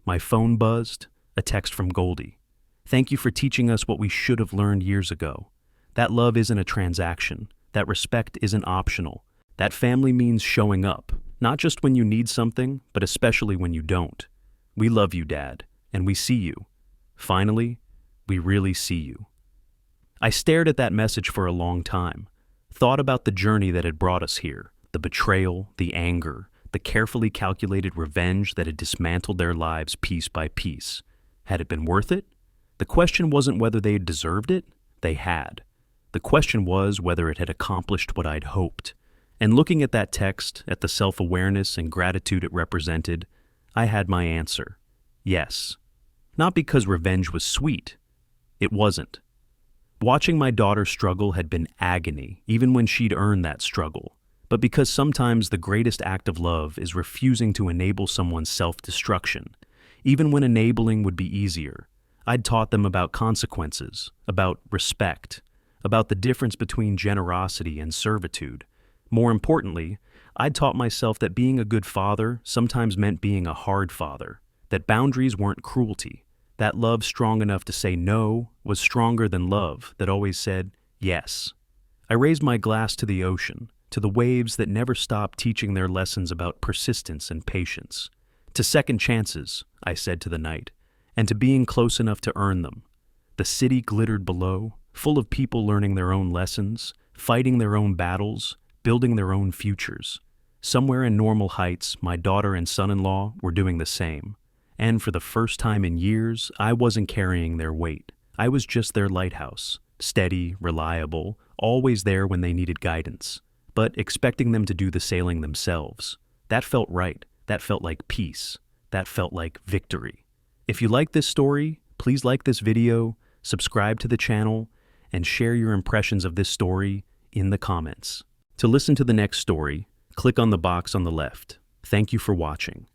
My phone buzzed, a text from Goldie. "Thank you for teaching us what we should have learned years ago. That love isn't a transaction. That respect isn't optional. That family means showing up, not just when you need something, but especially when you don't. We love you, Dad, and we see you. Finally, we really see you." I stared at that message for a long time, thought about the journey that had brought us here, the betrayal, the anger, the carefully calculated revenge that had dismantled their lives piece by piece. Had it been worth it? The question wasn't whether they had deserved it. They had. The question was whether it had accomplished what I'd hoped. And looking at that text, at the self-awareness and gratitude it represented, I had my answer. Yes. Not because revenge was sweet. It wasn't. Watching my daughter struggle had been agony, even when she'd earned that struggle. But because sometimes the greatest act of love is refusing to enable someone's self-destruction, even when enabling would be easier, I'd taught them about consequences, about respect, about the difference between generosity and servitude. More importantly, I'd taught myself that being a good father sometimes meant being a hard father, that boundaries weren't cruelty, that love strong enough to say no was stronger than love that always said yes. I raised my glass to the ocean, to the waves that never stopped teaching their lessons about persistence and patience. To second chances, I said to the night, and to being close enough to earn them. The city glittered below, full of people learning their own lessons, fighting their own battles, building their own futures. Somewhere in Normal Heights, my daughter and son-in-law were doing the same. And for the first time in years, I wasn't carrying their weight. I was just their lighthouse, steady, reliable, always there when they needed guidance, but expecting them to do the sailing themselves. That felt right. That felt like peace. That felt like victory. If you like this story, please like this video, subscribe to the channel, and share your impressions of this story in the comments. To listen to the next story, click on the box on the left. Thank you for watching.